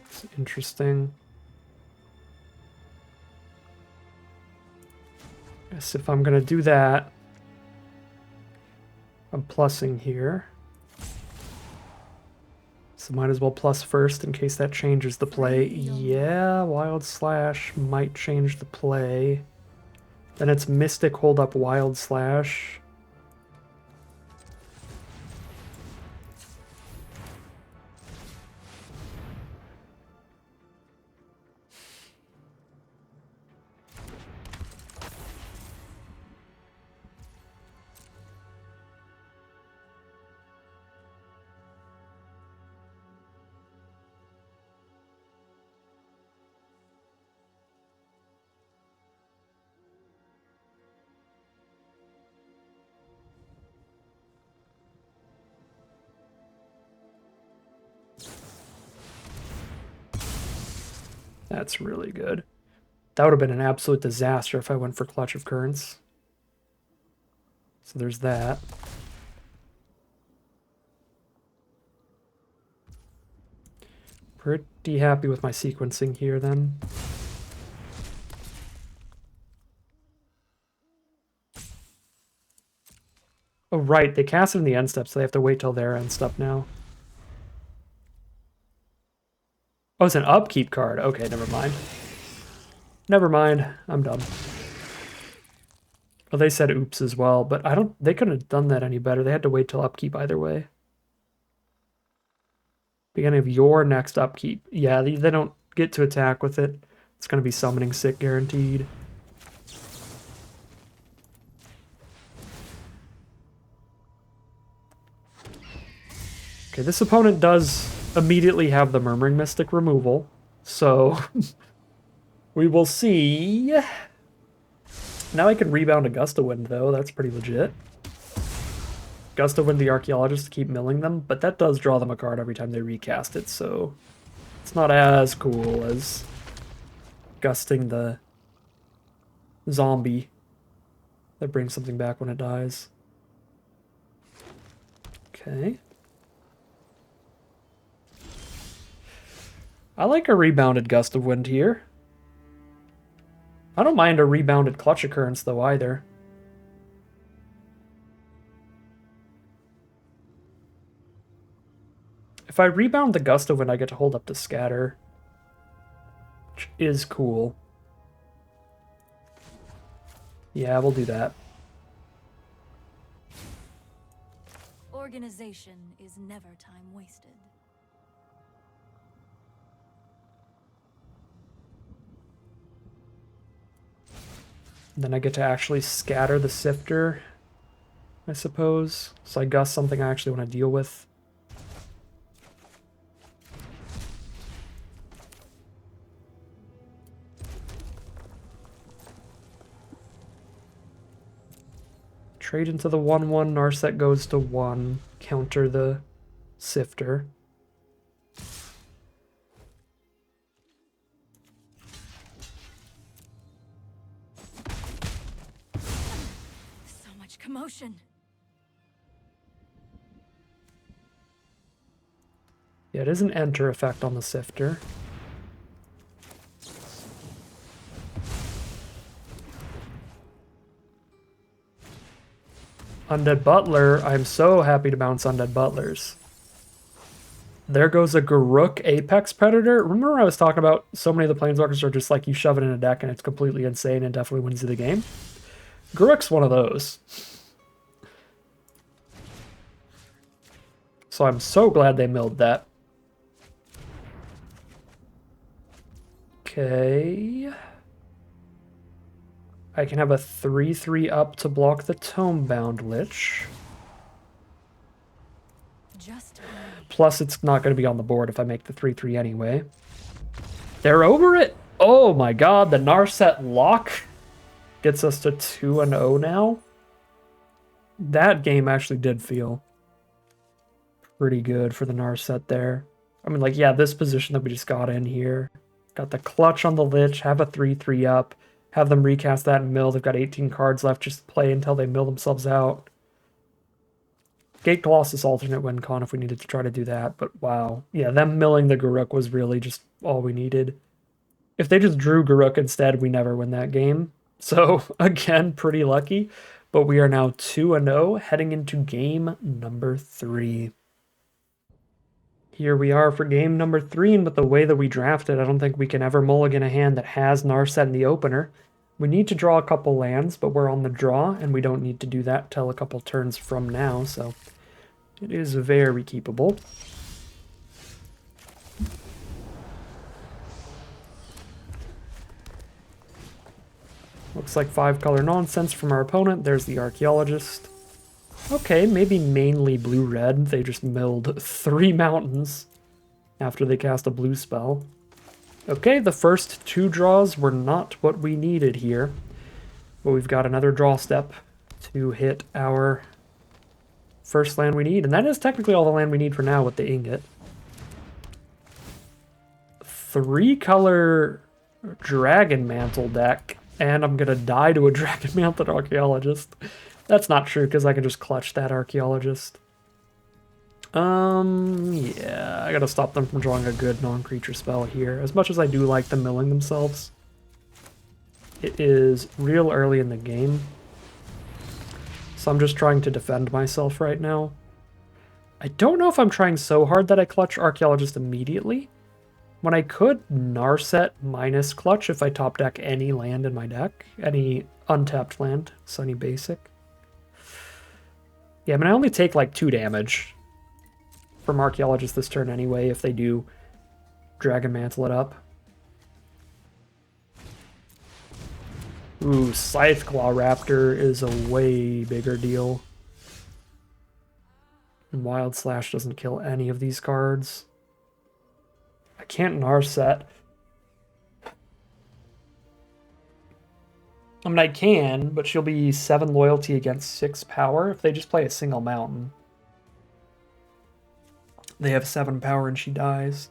Speaker 1: It's interesting. Guess if I'm gonna do that, I'm plussing here. So might as well plus first in case that changes the play. Yeah, Wild Slash might change the play. Then it's Mystic, hold up Wild Slash. That's really good. That would have been an absolute disaster if I went for Clutch of Currents. So there's that. Pretty happy with my sequencing here then. Oh, right, they cast it in the end step, so they have to wait till their end step now. Oh, it's an upkeep card. Okay, never mind. Never mind. I'm done. Well, they said oops as well, but they couldn't have done that any better. They had to wait till upkeep either way. Beginning of your next upkeep. Yeah, they don't get to attack with it. It's going to be summoning sick guaranteed. Okay, this opponent does immediately have the Murmuring Mystic removal, so we will see. Now I can rebound a Gust of Wind, though. That's pretty legit. Gust of Wind the Archaeologist to keep milling them, but that does draw them a card every time they recast it, so it's not as cool as gusting the zombie that brings something back when it dies. Okay. I like a rebounded Gust of Wind here. I don't mind a rebounded Clutch Occurrence, though, either. If I rebound the Gust of Wind, I get to hold up to Scatter, which is cool. Yeah, we'll do that.
Speaker 2: Organization is never time wasted.
Speaker 1: Then I get to actually scatter the Sifter, I suppose. So I gust something I actually want to deal with. Trade into the 1/1, Narset goes to 1, counter the Sifter.
Speaker 2: So much commotion.
Speaker 1: Yeah, it is an enter effect on the Sifter. Undead Butler, I'm so happy to bounce Undead Butlers. There goes a Garruk Apex Predator. Remember I was talking about so many of the Planeswalkers are just like you shove it in a deck and it's completely insane and definitely wins you the game? Garruk's one of those. So I'm so glad they milled that. Okay. I can have a 3/3 up to block the Tomebound Lich. Plus, it's not going to be on the board if I make the 3/3 anyway. They're over it! Oh my god, the Narset lock gets us to 2-0 now. That game actually did feel pretty good for the Narset there. I mean, like, yeah, this position that we just got in here. Got the clutch on the Lich, have a 3/3 up, have them recast that and mill. They've got 18 cards left, just play until they mill themselves out. Gate Colossus alternate win con if we needed to try to do that, but wow. Yeah, them milling the Garruk was really just all we needed. If they just drew Garruk instead, we never win that game. So, again, pretty lucky. But we are now 2-0, heading into game number 3. Here we are for game number 3, and with the way that we drafted, I don't think we can ever mulligan a hand that has Narset in the opener. We need to draw a couple lands, but we're on the draw, and we don't need to do that till a couple turns from now, so it is very keepable. Looks like 5-color nonsense from our opponent. There's the Archaeologist. Okay, maybe mainly blue-red. They just milled 3 mountains after they cast a blue spell. Okay, the first 2 draws were not what we needed here. But we've got another draw step to hit our first land we need. And that is technically all the land we need for now with the ingot. 3-color Dragon Mantle deck. And I'm going to die to a Dragon Mantle Archaeologist. That's not true, because I can just clutch that Archaeologist. Yeah, I gotta stop them from drawing a good non-creature spell here. As much as I do like them milling themselves, it is real early in the game. So I'm just trying to defend myself right now. I don't know if I'm trying so hard that I clutch Archaeologist immediately, when I could Narset minus clutch if I top deck any land in my deck. Any untapped land, so any basic. Yeah, I mean, I only take like 2 damage from Archaeologist this turn anyway, if they do Dragon Mantle it up. Ooh, Scytheclaw Raptor is a way bigger deal. And Wild Slash doesn't kill any of these cards. I can't Narset. I mean, I can, but she'll be 7 loyalty against 6 power if they just play a single mountain. They have 7 power and she dies.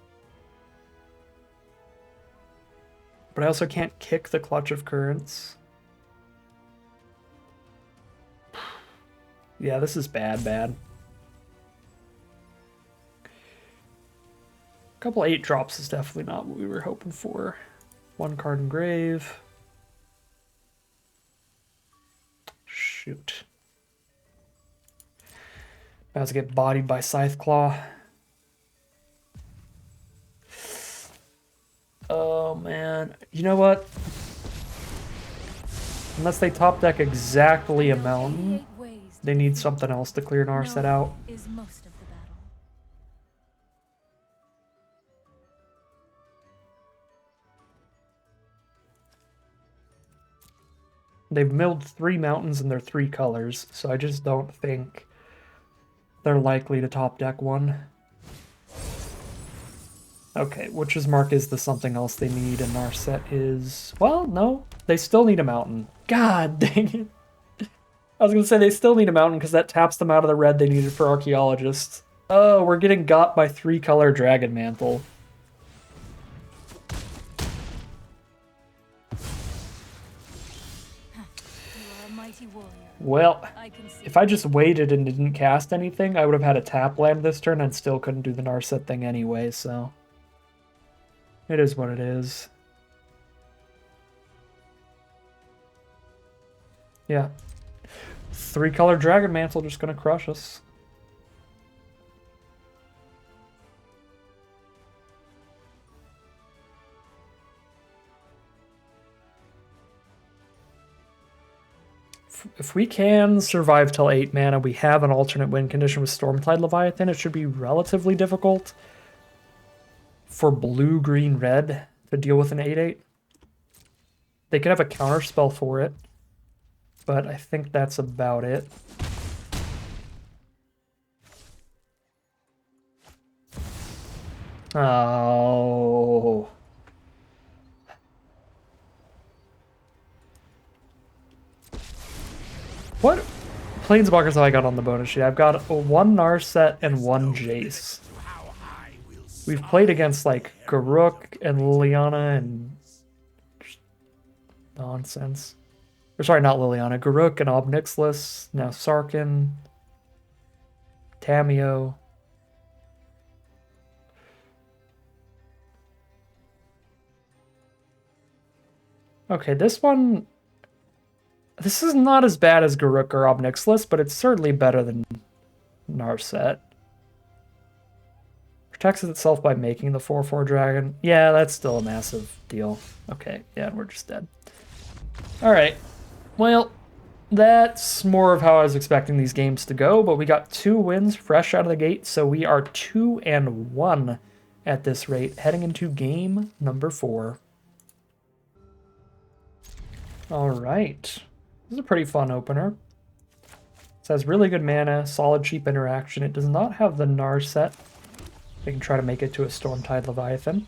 Speaker 1: But I also can't kick the Clutch of Currents. Yeah, this is bad. A couple 8 drops is definitely not what we were hoping for. 1 card in grave. Shoot. About to get bodied by Scytheclaw. Oh man, you know what? Unless they top deck exactly a mountain, they need something else to clear Narset out.
Speaker 2: Is most of the battle.
Speaker 1: They've milled 3 mountains and they're 3 colors, so I just don't think they're likely to top deck one. Okay, Witch's Mark is the something else they need, and Narset is... Well, no, they still need a mountain. God dang it. I was going to say they still need a mountain because that taps them out of the red they needed for Archaeologists. Oh, we're getting got by 3-color Dragon Mantle. Well, if I just waited and didn't cast anything, I would have had a tap land this turn and still couldn't do the Narset thing anyway, so... It is what it is. Yeah. 3-color Dragon Mantle just gonna crush us. If we can survive till 8 mana, we have an alternate win condition with Stormtide Leviathan. It should be relatively difficult for blue, green, red to deal with an 8/8. They could have a counter spell for it, but I think that's about it. Oh. What Planeswalkers have I got on the bonus sheet? I've got 1 Narset and 1 Jace. We've played against like Garruk and Liliana and nonsense. Or sorry, not Liliana. Garruk and Obnixilus. Now Sarkhan. Tameo. Okay, this one... This is not as bad as Garruk or Obnixilus, but it's certainly better than Narset. We're Protects itself by making the 4/4 dragon. Yeah, that's still a massive deal. Okay, yeah, and we're just dead. Alright. Well, that's more of how I was expecting these games to go, but we got 2 wins fresh out of the gate, so we are 2-1 at this rate, heading into game number 4. Alright. This is a pretty fun opener. It has really good mana, solid cheap interaction. It does not have the Gnar set. We can try to make it to a Stormtide Leviathan.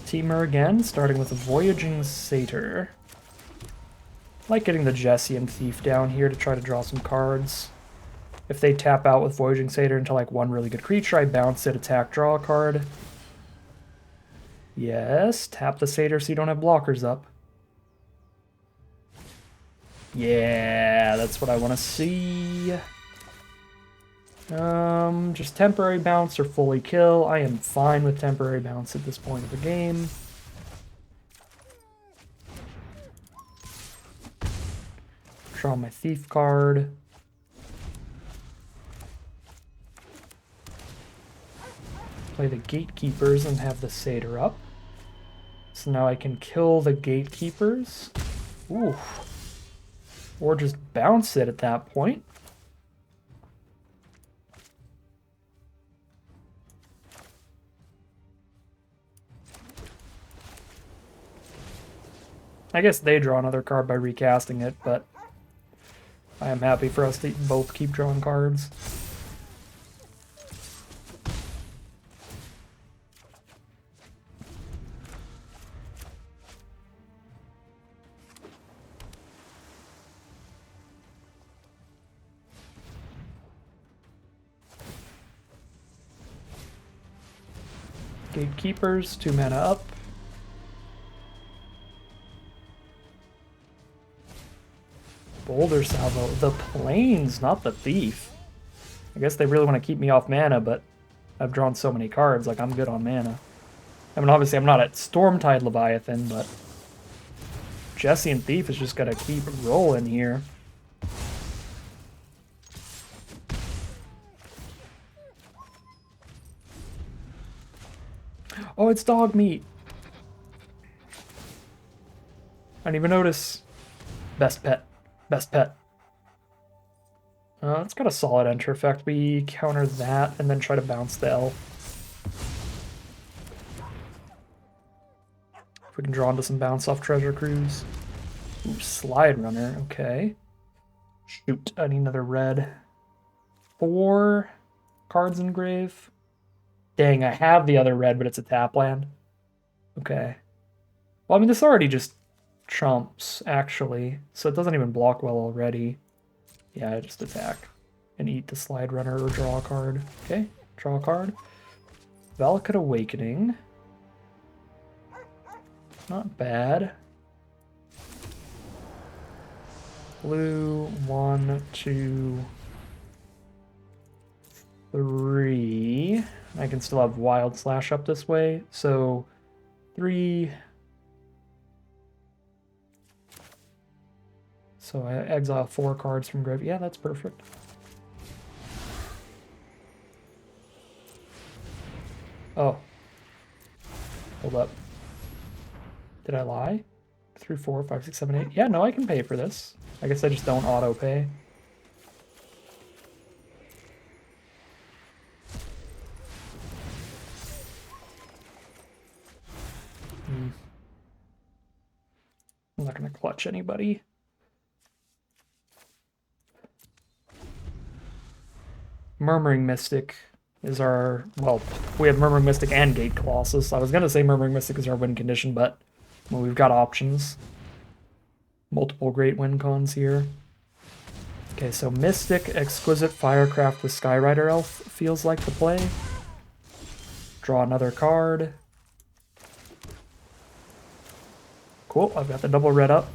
Speaker 1: Teamer again, starting with a Voyaging Satyr. Like getting the Jesse and Thief down here to try to draw some cards. If they tap out with Voyaging Satyr into like one really good creature, I bounce it, attack, draw a card. Yes, tap the Satyr so you don't have blockers up. Yeah, that's what I want to see. Just temporary bounce or fully kill. I am fine with temporary bounce at this point of the game. Draw my Thief card. Play the Gatekeepers and have the Satyr up. So now I can kill the Gatekeepers. Ooh. Or just bounce it at that point. I guess they draw another card by recasting it, but I am happy for us to both keep drawing cards. Gatekeepers, 2 mana up. Boulder Salvo. The Plains, not the Thief. I guess they really want to keep me off mana, but I've drawn so many cards, like I'm good on mana. I mean, obviously I'm not at Stormtide Leviathan, but Jesse and Thief is just gotta keep rolling here. Oh, it's dog meat. I didn't even notice. Best pet. Best pet. It's got a solid enter effect. We counter that and then try to bounce the elf. If we can draw into some bounce off Treasure Cruise. Ooh, Slide Runner. Okay. Shoot, I need another red. 4 cards in grave. Dang, I have the other red, but it's a tap land. Okay. Well, I mean, this already just trumps, actually. So it doesn't even block well already. Yeah, I just attack. And eat the Slide Runner or draw a card. Okay, draw a card. Valakut Awakening. Not bad. Blue, 1, 2, 3. I can still have Wild Slash up this way, so 3. So I exile 4 cards from grave. Yeah, that's perfect. Oh. Hold up. Did I lie? 3, 4, 5, 6, 7, 8. Yeah, no, I can pay for this. I guess I just don't auto pay. I'm not going to clutch anybody. Murmuring Mystic is our... Well, we have Murmuring Mystic and Gate Colossus. I was going to say Murmuring Mystic is our win condition, but well, we've got options. Multiple great win cons here. Okay, so Mystic, Exquisite, Firecraft with Skyrider Elf feels like the play. Draw another card. Cool, I've got the double red up.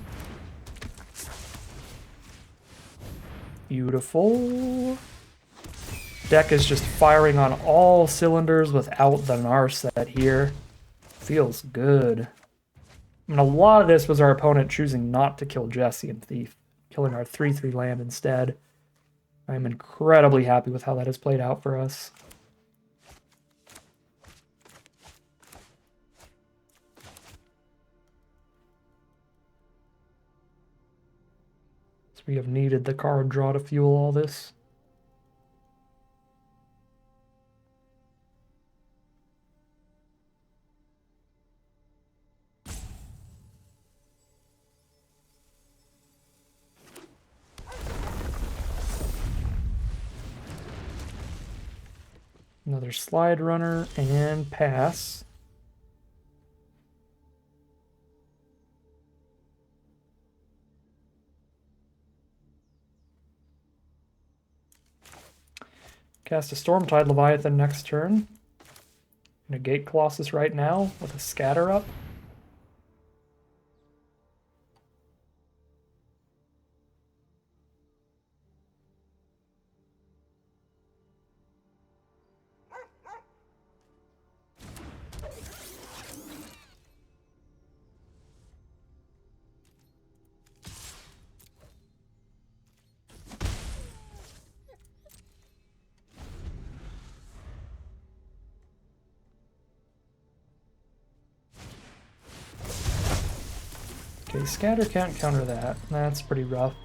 Speaker 1: Beautiful. Deck is just firing on all cylinders without the Gnar set here. Feels good. I mean, a lot of this was our opponent choosing not to kill Jesse and Thief, killing our 3/3 land instead. I'm incredibly happy with how that has played out for us. So we have needed the card draw to fuel all this. Another slide runner and pass. Cast a Stormtide Leviathan next turn. Negate Colossus right now with a scatter up. Okay, scatter can't counter that. That's pretty rough.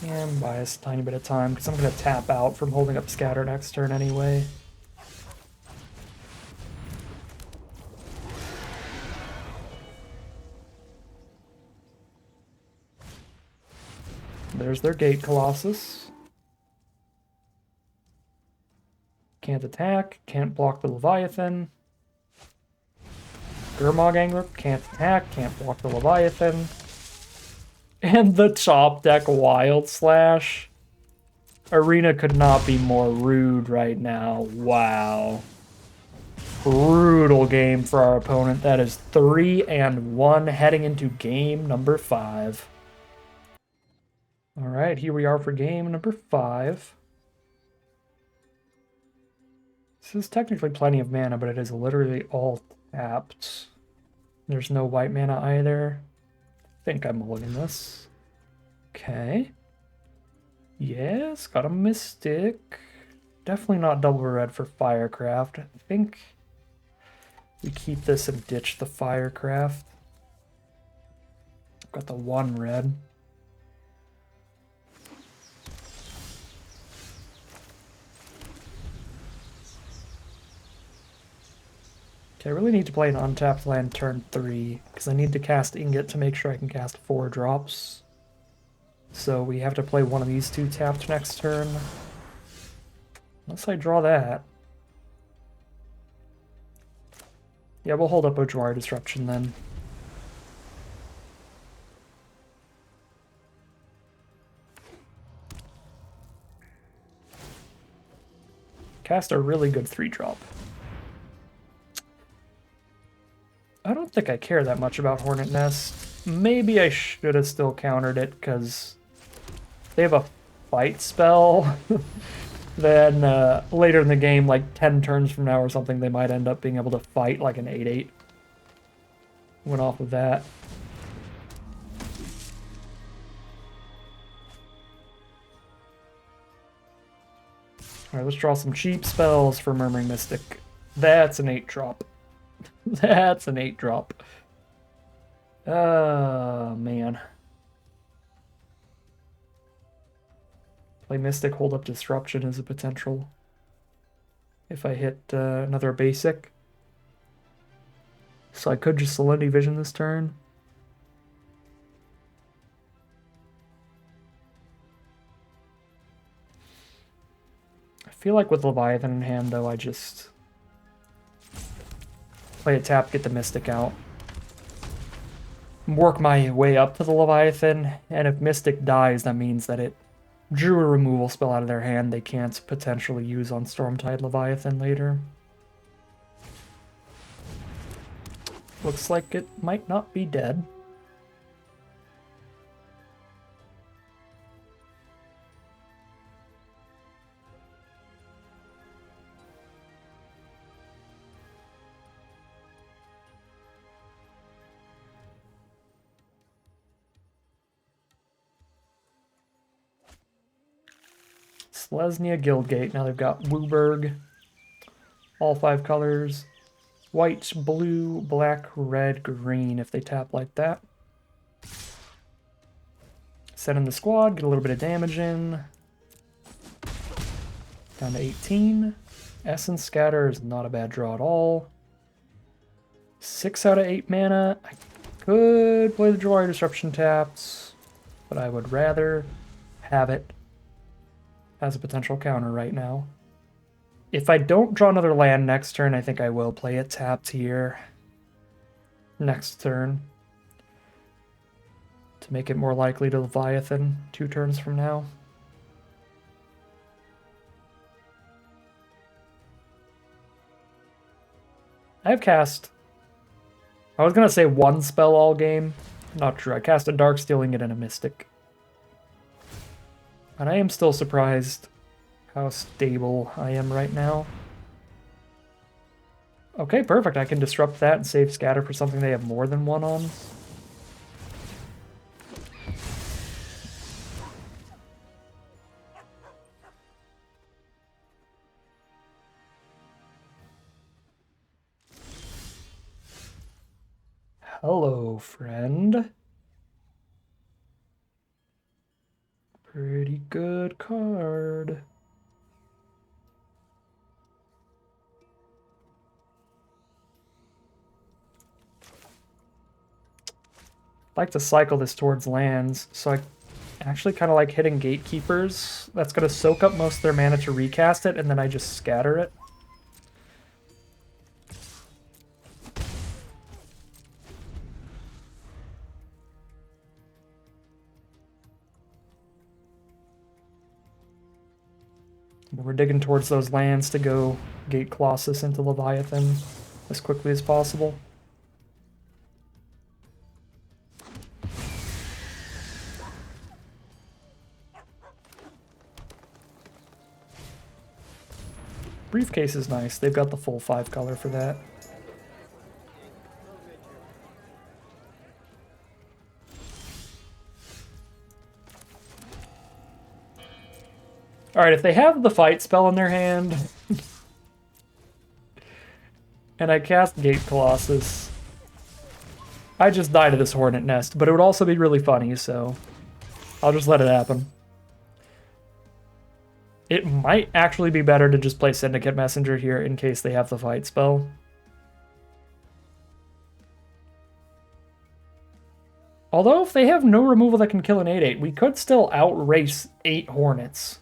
Speaker 1: And buy us a tiny bit of time because I'm going to tap out from holding up scatter next turn anyway. There's their Gate Colossus. Can't attack, can't block the Leviathan. Gurmag Angler, can't attack, can't block the Leviathan. And the top deck Wild Slash. Arena could not be more rude right now. Wow. Brutal game for our opponent. That is 3-1 heading into game number 5. All right, here we are for game number 5. This is technically plenty of mana, but it is literally all tapped. There's no white mana either. I think I'm mulliganing this. Okay. Yes, got a Mystic. Definitely not double red for Firecraft. I think we keep this and ditch the Firecraft. Got the 1 red. Okay, I really need to play an untapped land turn 3, because I need to cast Ingot to make sure I can cast 4 drops. So we have to play one of these 2 tapped next turn. Unless I draw that. Yeah, we'll hold up Ojwari Disruption then. Cast a really good 3-drop. I don't think I care that much about Hornet Nest. Maybe I should have still countered it, because they have a fight spell. Then later in the game, like 10 turns from now or something, they might end up being able to fight like an 8/8. Went off of that. Alright, let's draw some cheap spells for Murmuring Mystic. That's an 8-drop. That's an 8-drop. Oh, man. Play Mystic, hold up Disruption as a potential. If I hit another basic. So I could just Salinity Vision this turn. I feel like with Leviathan in hand, though, I just play a tap, get the Mystic out. Work my way up to the Leviathan, and if Mystic dies, that means that it drew a removal spell out of their hand they can't potentially use on Stormtide Leviathan later. Looks like it might not be dead. Selesnya Guildgate. Now they've got Wooburg. All 5 colors. White, blue, black, red, green if they tap like that. Set in the squad, get a little bit of damage in. Down to 18. Essence Scatter is not a bad draw at all. 6 out of 8 mana. I could play the Jawari Disruption taps, but I would rather have it as a potential counter right now. If I don't draw another land next turn, I think I will play it tapped here next turn to make it more likely to Leviathan 2 turns from now. I've cast, I was gonna say 1 spell all game. Not true. I cast a Darkstealing and a Mystic. And I am still surprised how stable I am right now. Okay, perfect. I can disrupt that and save Scatter for something they have more than 1 on. Hello, friend. Pretty good card. I'd like to cycle this towards lands, so I actually kind of like hitting Gatekeepers. That's going to soak up most of their mana to recast it, and then I just scatter it. We're digging towards those lands to go Gate Colossus into Leviathan as quickly as possible. Briefcase is nice. They've got the full 5 color for that. Alright, if they have the fight spell in their hand, and I cast Gate Colossus, I just die to this Hornet Nest, but it would also be really funny, so I'll just let it happen. It might actually be better to just play Syndicate Messenger here in case they have the fight spell. Although, if they have no removal that can kill an 8/8, we could still outrace 8 Hornets.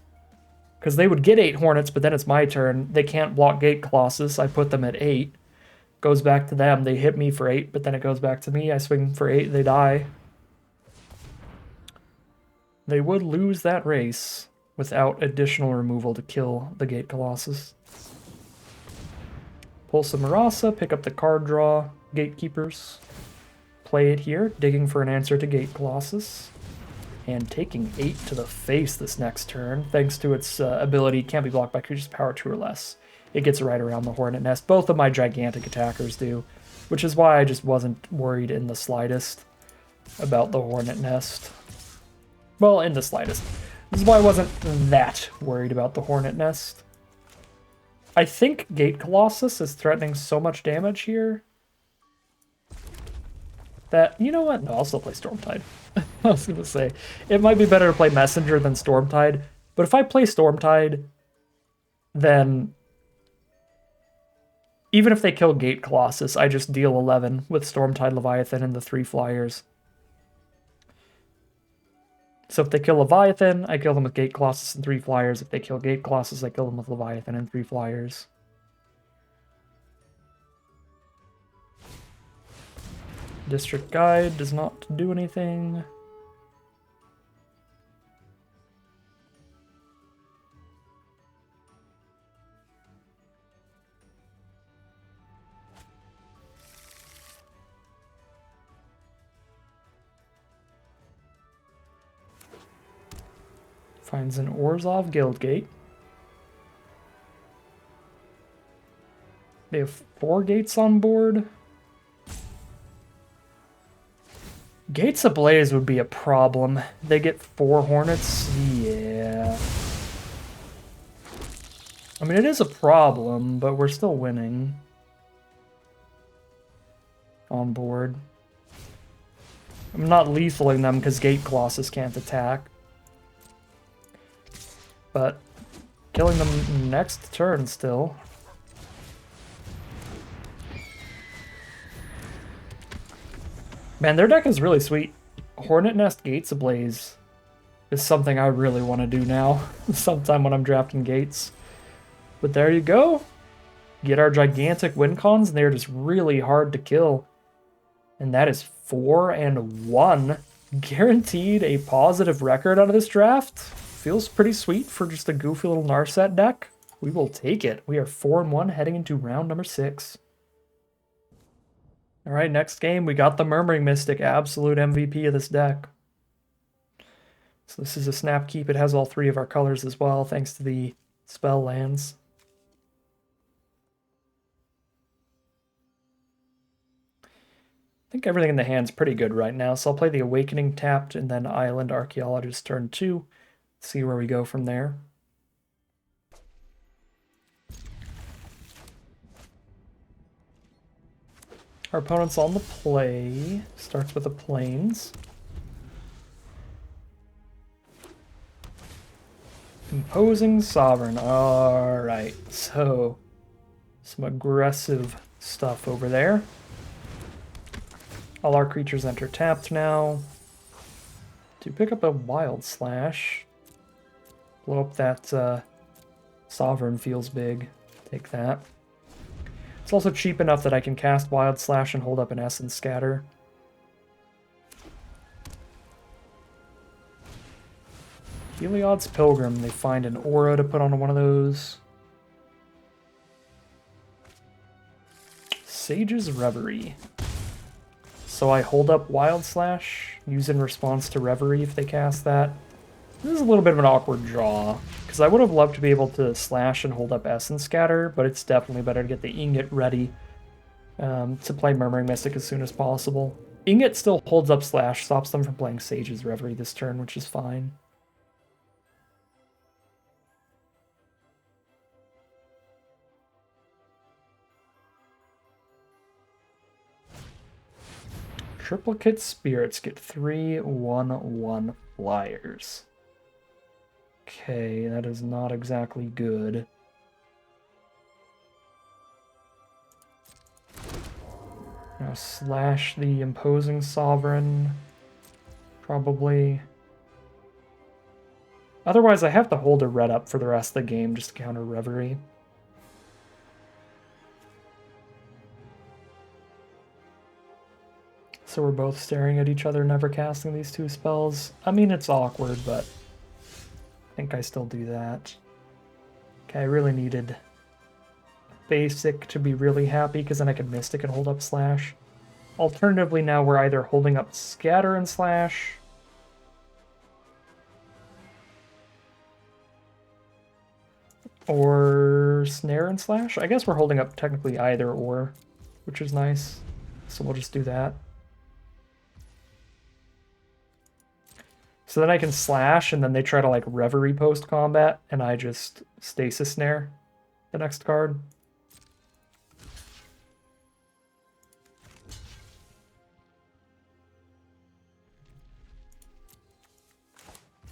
Speaker 1: Because they would get 8 Hornets, but then it's my turn. They can't block Gate Colossus. I put them at 8. Goes back to them. They hit me for 8, but then it goes back to me. I swing for 8, they die. They would lose that race without additional removal to kill the Gate Colossus. Pull some Marasa, pick up the card draw, Gatekeepers. Play it here, digging for an answer to Gate Colossus. And taking 8 to the face this next turn, thanks to its ability, can't be blocked by creatures power 2 or less. It gets right around the Hornet Nest. Both of my gigantic attackers do, which is why I just wasn't worried in the slightest about the Hornet Nest. Well, in the slightest. This is why I wasn't that worried about the Hornet Nest. I think Gate Colossus is threatening so much damage here that, you know what? No, I'll still play Stormtide. I was going to say, it might be better to play Messenger than Stormtide, but if I play Stormtide, then even if they kill Gate Colossus, I just deal 11 with Stormtide Leviathan and the 3 flyers. So if they kill Leviathan, I kill them with Gate Colossus and 3 flyers. If they kill Gate Colossus, I kill them with Leviathan and 3 flyers. District Guide does not do anything. Finds an Orzhov Guildgate. They have 4 gates on board. Gates Ablaze would be a problem. They get 4 Hornets. Yeah. I mean, it is a problem, but we're still winning. On board. I'm not lethaling them because Gate Colossus can't attack. But killing them next turn still. Man, their deck is really sweet. Hornet Nest Gates Ablaze is something I really want to do now. Sometime when I'm drafting Gates. But there you go. Get our gigantic win cons, and they're just really hard to kill. And that is 4-1. Guaranteed a positive record out of this draft. Feels pretty sweet for just a goofy little Narset deck. We will take it. We are 4-1 heading into round number 6. All right, next game, we got the Murmuring Mystic, absolute MVP of this deck. So this is a snap keep. It has all 3 of our colors as well, thanks to the spell lands. I think everything in the hand's pretty good right now, so I'll play the Awakening tapped and then Island Archaeologist turn 2. See where we go from there. Our opponent's on the play. Starts with the Plains. Imposing Sovereign. Alright, so some aggressive stuff over there. All our creatures enter tapped now. To pick up a Wild Slash. Blow up that Sovereign feels big. Take that. It's also cheap enough that I can cast Wild Slash and hold up an Essence Scatter. Heliod's Pilgrim. They find an aura to put on one of those. Sage's Reverie. So I hold up Wild Slash, use in response to Reverie if they cast that. This is a little bit of an awkward draw, because I would have loved to be able to slash and hold up Essence Scatter, but it's definitely better to get the Ingot ready to play Murmuring Mystic as soon as possible. Ingot still holds up Slash, stops them from playing Sage's Reverie this turn, which is fine. Triplicate Spirits get 3/1/1 flyers. Okay, that is not exactly good. Now slash the Imposing Sovereign. Probably. Otherwise, I have to hold a red up for the rest of the game just to counter Reverie. So we're both staring at each other, never casting these 2 spells. I mean, it's awkward, but I think I still do that. Okay, I really needed Basic to be really happy, because then I could Mystic and hold up Slash. Alternatively, now we're either holding up Scatter and Slash, or Snare and Slash. I guess we're holding up technically either or, which is nice. So we'll just do that. So then I can slash, and then they try to like Reverie post-combat, and I just Stasis Snare the next card.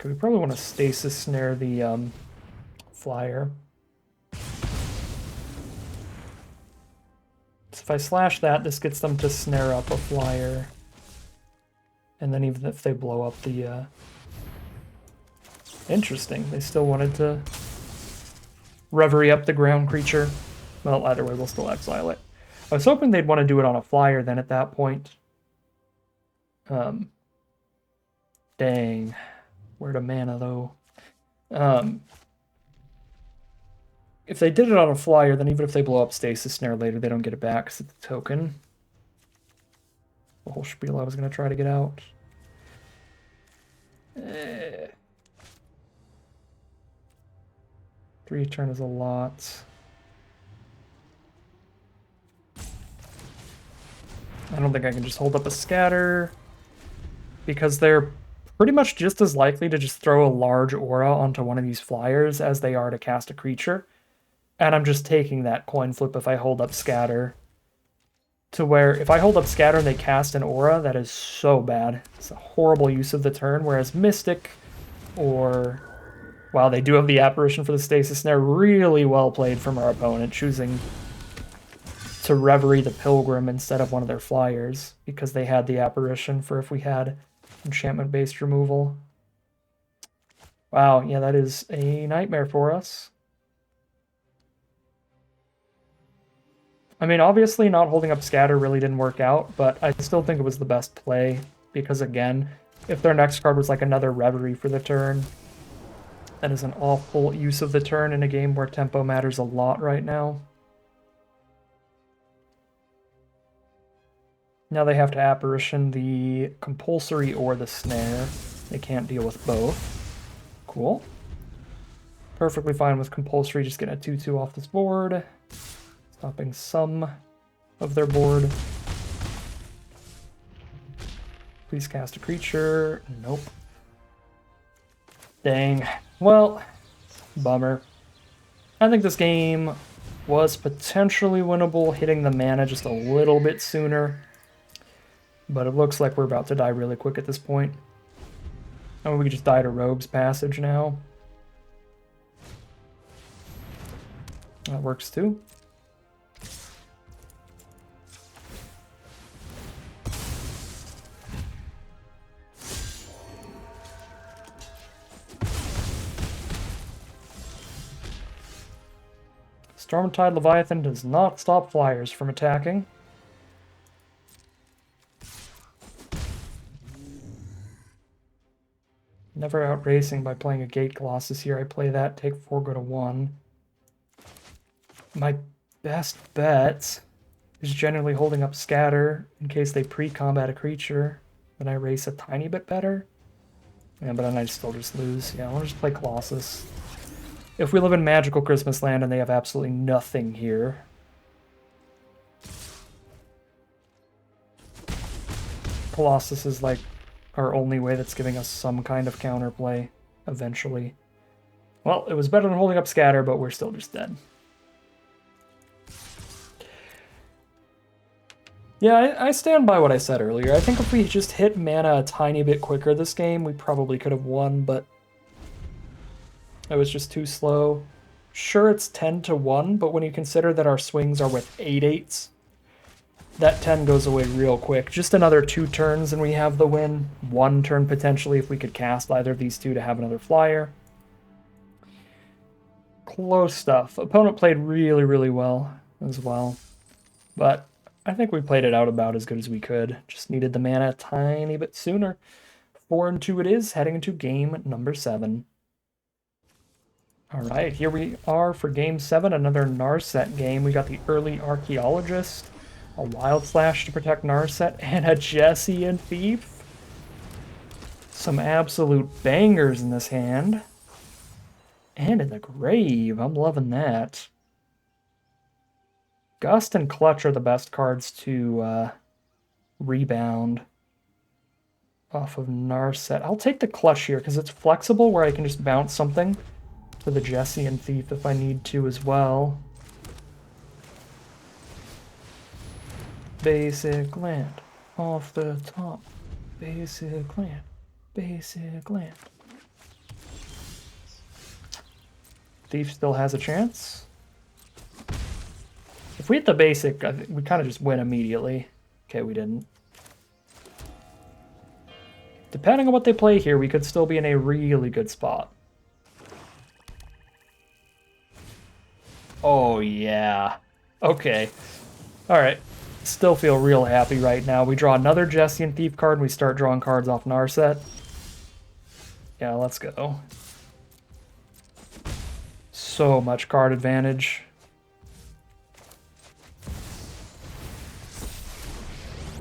Speaker 1: Okay, we probably want to Stasis Snare the flyer. So if I slash that, this gets them to snare up a flyer. And then even if they blow up the... Interesting, they still wanted to Reverie up the ground creature. Well, either way, we'll still exile it. I was hoping they'd want to do it on a flyer then at that point. Dang. Where to mana, though? If they did it on a flyer, then even if they blow up Stasis Snare later, they don't get it back because it's a token. The whole spiel I was going to try to get out. 3 turn is a lot. I don't think I can just hold up a scatter, because they're pretty much just as likely to just throw a large aura onto one of these flyers as they are to cast a creature. And I'm just taking that coin flip if I hold up scatter. To where if I hold up scatter and they cast an aura, that is so bad. It's a horrible use of the turn, whereas Mystic or... Wow, they do have the apparition for the Stasis Snare. Really well played from our opponent, choosing to Reverie the Pilgrim instead of one of their flyers, because they had the apparition for if we had enchantment-based removal. Wow, yeah, that is a nightmare for us. I mean, obviously not holding up scatter really didn't work out, but I still think it was the best play, because again, if their next card was like another Reverie for the turn, that is an awful use of the turn in a game where tempo matters a lot right now. Now they have to apparition the compulsory or the snare. They can't deal with both. Cool. Perfectly fine with compulsory, just getting a 2/2 off this board. Stopping some of their board. Please cast a creature. Nope. Dang. Well, bummer. I think this game was potentially winnable, hitting the mana just a little bit sooner. But it looks like we're about to die really quick at this point. Oh, we just die to Rogue's Passage now. That works too. Stormtide Leviathan does not stop flyers from attacking. Never out racing by playing a Gate Colossus here. I play that, take 4, go to 1. My best bet is generally holding up Scatter in case they pre-combat a creature. Then I race a tiny bit better. Yeah, but then I still just lose. Yeah, I'll just play Colossus. If we live in Magical Christmas Land and they have absolutely nothing here. Colossus is like our only way that's giving us some kind of counterplay eventually. Well, it was better than holding up Scatter, but we're still just dead. Yeah, I stand by what I said earlier. I think if we just hit mana a tiny bit quicker this game, we probably could have won, but it was just too slow. Sure, it's 10-1, but when you consider that our swings are with 8/8s, that 10 goes away real quick. Just another 2 turns and we have the win. 1 turn potentially if we could cast either of these 2 to have another flyer. Close stuff. Opponent played really, really well as well. But I think we played it out about as good as we could. Just needed the mana a tiny bit sooner. 4-2 it is, heading into game number 7. All right, here we are for game 7, another Narset game. We got the early Archaeologist, a Wild Slash to protect Narset, and a Jessian Thief. Some absolute bangers in this hand. And in the grave, I'm loving that. Gust and Clutch are the best cards to rebound off of Narset. I'll take the Clutch here because it's flexible where I can just bounce something to the Jessian Thief if I need to as well. Basic land. Off the top. Basic land. Basic land. Thief still has a chance. If we hit the basic, I think we kind of just win immediately. Okay, we didn't. Depending on what they play here, we could still be in a really good spot. Oh, yeah. Okay. Alright. Still feel real happy right now. We draw another Jessian Thief card and we start drawing cards off Narset. Yeah, let's go. So much card advantage.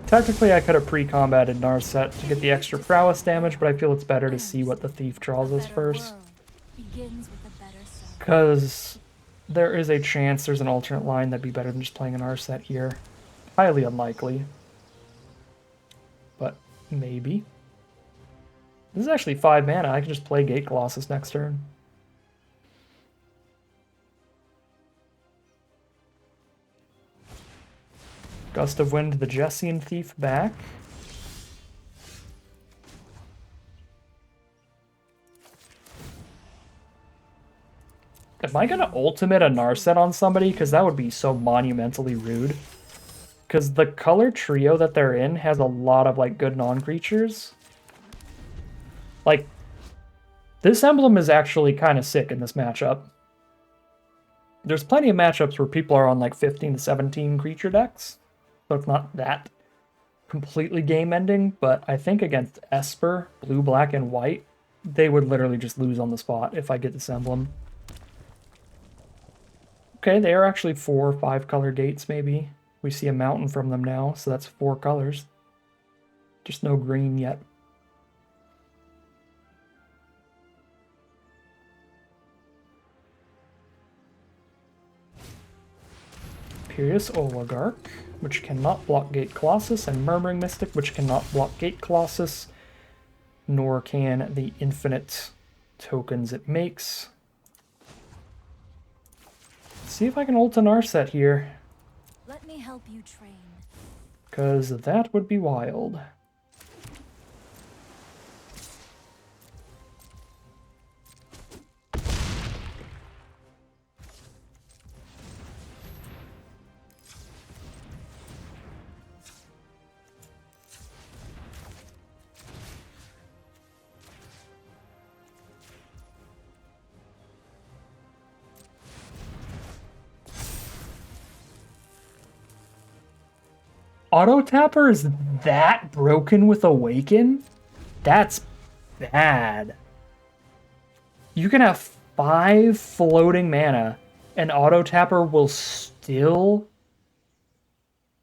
Speaker 1: Technically, I could have pre-combated Narset to get the extra prowess damage, but I feel it's better to see what the Thief draws us first. Because there is a chance there's an alternate line that'd be better than just playing an R-set here. Highly unlikely. But maybe. This is actually 5 mana. I can just play Gate Colossus next turn. Gust of Wind, the Jessian Thief back. Am I gonna ultimate a Narset on somebody? Because that would be so monumentally rude. Because the color trio that they're in has a lot of like good non-creatures. Like, this emblem is actually kind of sick in this matchup. There's plenty of matchups where people are on like 15 to 17 creature decks. So it's not that completely game-ending, but I think against Esper, blue, black, and white, they would literally just lose on the spot if I get this emblem. Okay, they are actually 4 or 5 color gates, maybe. We see a mountain from them now, so that's 4 colors. Just no green yet. Imperious Oligarch, which cannot block Gate Colossus, and Murmuring Mystic, which cannot block Gate Colossus, nor can the infinite tokens it makes. Let's see if I can ult an Narset here.
Speaker 2: Let me help you train.
Speaker 1: Because that would be wild. Auto Tapper is that broken with Awaken? That's bad. You can have 5 floating mana, and Auto Tapper will still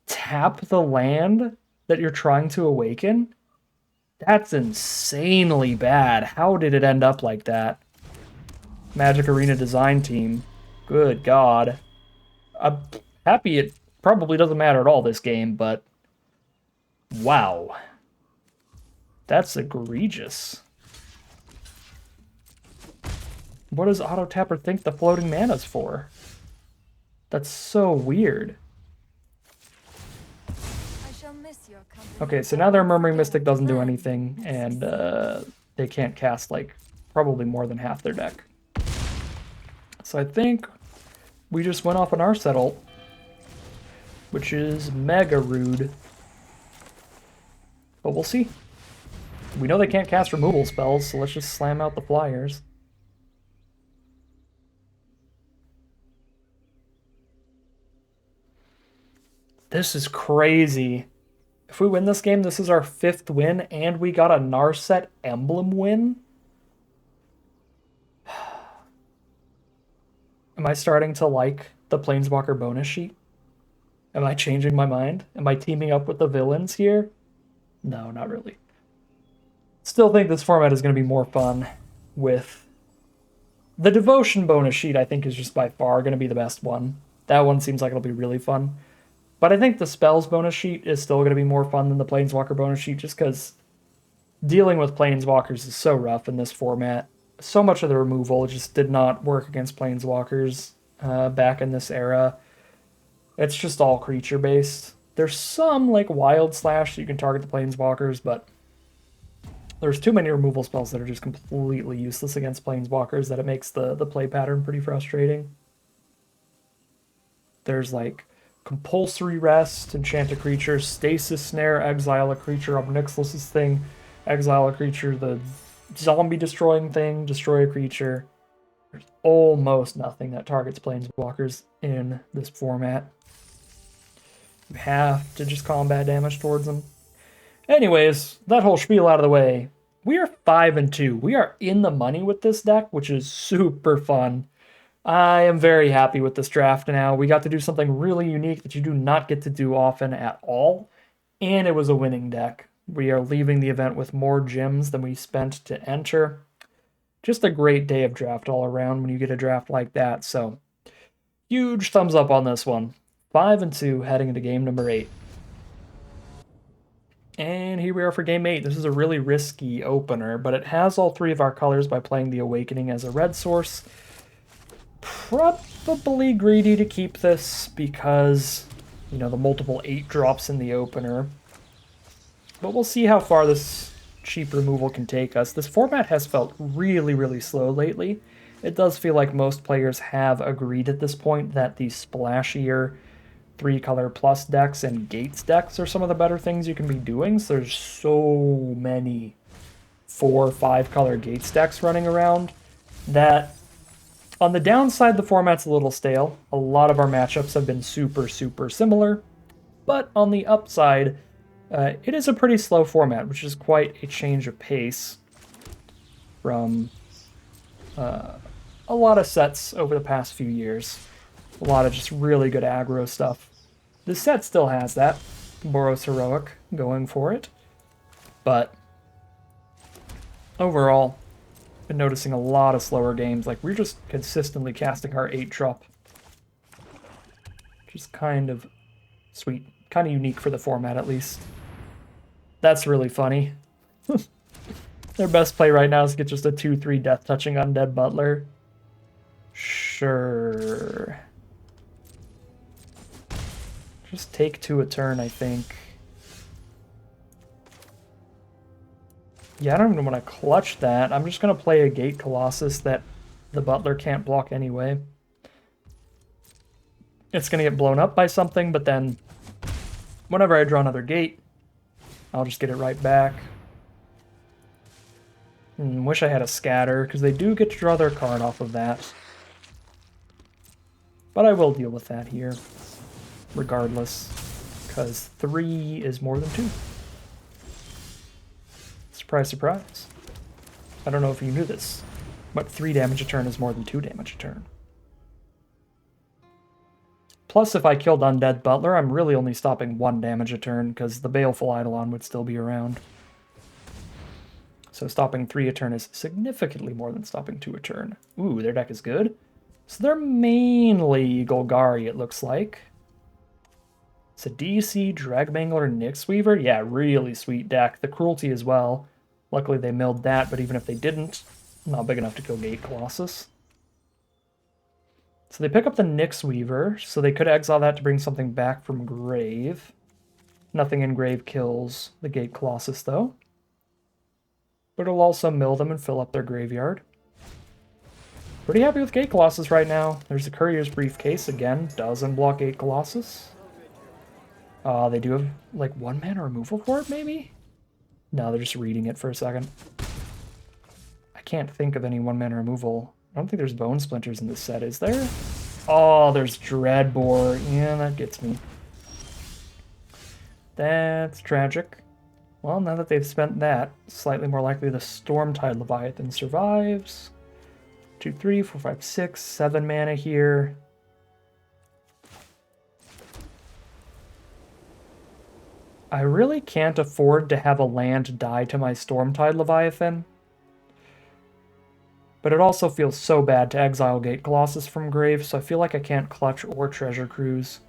Speaker 1: tap the land that you're trying to awaken? That's insanely bad. How did it end up like that? Magic Arena design team. Good God. I'm happy it probably doesn't matter at all this game, but wow. That's egregious. What does Auto Tapper think the floating mana's for? That's so weird.
Speaker 2: I shall miss your company.
Speaker 1: Okay, so now their Murmuring Mystic doesn't do anything, and they can't cast, like, probably more than half their deck. So I think we just went off an Narset ult, which is mega rude. But we'll see. We know they can't cast removal spells, so let's just slam out the flyers. This is crazy. If we win this game, this is our 5th win, and we got a Narset emblem win? Am I starting to like the Planeswalker bonus sheet? Am I changing my mind? Am I teaming up with the villains here? No, not really. Still think this format is going to be more fun with... The Devotion bonus sheet, I think, is just by far going to be the best one. That one seems like it'll be really fun. But I think the Spells bonus sheet is still going to be more fun than the Planeswalker bonus sheet, just because dealing with Planeswalkers is so rough in this format. So much of the removal just did not work against Planeswalkers back in this era. It's just all creature-based. There's some, like, Wild Slash so you can target the Planeswalkers, but there's too many removal spells that are just completely useless against Planeswalkers that it makes the play pattern pretty frustrating. There's, like, Compulsory Rest, enchant a creature, Stasis Snare, exile a creature, Obnixilus's thing, exile a creature, the zombie destroying thing, destroy a creature. There's almost nothing that targets Planeswalkers in this format. You have to just combat damage towards them. Anyways, that whole spiel out of the way. We are 5-2. We are in the money with this deck, which is super fun. I am very happy with this draft now. We got to do something really unique that you do not get to do often at all, and it was a winning deck. We are leaving the event with more gems than we spent to enter. just a great day of draft all around when you get a draft like that. So huge thumbs up on this one. 5-2 heading into game number 8. And here we are for game 8. This is a really risky opener, but it has all 3 of our colors by playing the Awakening as a red source. Probably greedy to keep this because, you know, the multiple 8 drops in the opener. But we'll see how far this cheap removal can take us. This format has felt really, really slow lately. It does feel like most players have agreed at this point that the splashier 3-color plus decks and gates decks are some of the better things you can be doing. So there's so many 4-5-color gates decks running around that on the downside, the format's a little stale. A lot of our matchups have been super, super similar. But on the upside, it is a pretty slow format, which is quite a change of pace from a lot of sets over the past few years. A lot of just really good aggro stuff. This set still has that. Boros Heroic going for it. But overall, been noticing a lot of slower games. Like, we're just consistently casting our 8-drop. Which is kind of sweet. Kind of unique for the format, at least. That's really funny. Their best play right now is to get just a 2-3 death touching Undead Butler. Sure. Just take 2 a turn, I think. Yeah, I don't even want to clutch that. I'm just going to play a Gate Colossus that the Butler can't block anyway. It's going to get blown up by something, but then whenever I draw another Gate, I'll just get it right back. Wish I had a Scatter, because they do get to draw their card off of that. But I will deal with that here, regardless, because 3 is more than 2. Surprise, surprise. I don't know if you knew this, but 3 damage a turn is more than 2 damage a turn. Plus, if I killed Undead Butler, I'm really only stopping 1 damage a turn, because the Baleful Eidolon would still be around. So stopping 3 a turn is significantly more than stopping 2 a turn. Ooh, their deck is good. So they're mainly Golgari, it looks like. It's a DC, Dragmangler, Nyxweaver. Yeah, really sweet deck. The Cruelty as well. Luckily they milled that, but even if they didn't, not big enough to kill Gate Colossus. So they pick up the Nyxweaver, so they could exile that to bring something back from grave. Nothing in grave kills the Gate Colossus, though. But it'll also mill them and fill up their graveyard. Pretty happy with Gate Colossus right now. There's the Courier's Briefcase, again, doesn't block Gate Colossus. They do have, like, 1 mana removal for it, maybe? No, they're just reading it for a second. I can't think of any 1 mana removal. I don't think there's Bone Splinters in this set, is there? Oh, there's Dreadbore. Yeah, that gets me. That's tragic. Well, now that they've spent that, slightly more likely the Stormtide Leviathan survives. 2, 3, 4, 5, 6, 7 mana here. I really can't afford to have a land die to my Stormtide Leviathan. But it also feels so bad to exile Gate Colossus from grave, so I feel like I can't clutch or Treasure Cruise.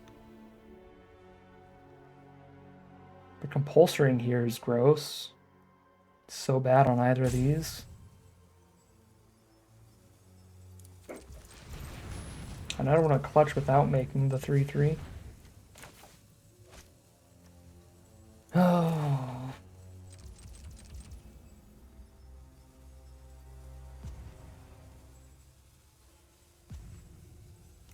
Speaker 1: But Compulsoring here is gross. It's so bad on either of these. And I don't want to clutch without making the 3-3. Oh.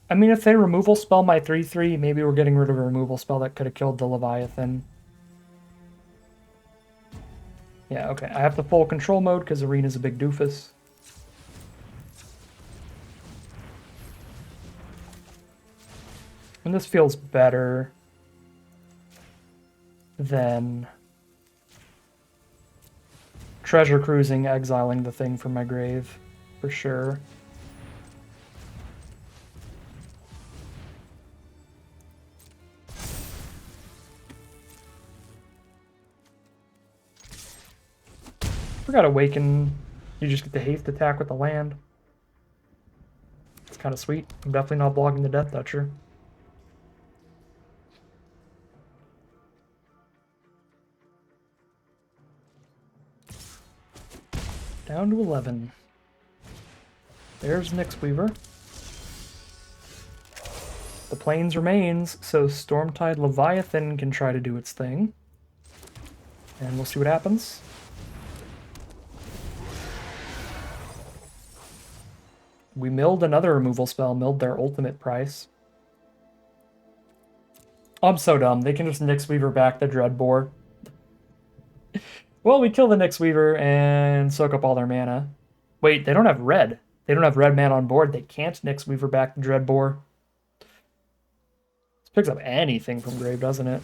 Speaker 1: I mean, if they removal spell my 3-3, maybe we're getting rid of a removal spell that could have killed the Leviathan. Yeah, okay. I have the full control mode because Arena's a big doofus. And this feels better than Treasure Cruising, exiling the thing from my grave, for sure. Forgot Awaken You just get the haste attack with the land. It's kind of sweet. I'm definitely not blocking the Death Toucher. Down to 11. There's Nyxweaver. The Plains remains, so Stormtide Leviathan can try to do its thing. And we'll see what happens. We milled another removal spell, milled their ultimate price. Oh, I'm so dumb. They can just Nyxweaver back the Dreadbore. Well, we kill the Nyxweaver and soak up all their mana. Wait, they don't have red. They don't have red mana on board. They can't Nyxweaver back the Dreadbore. This picks up anything from grave, doesn't it?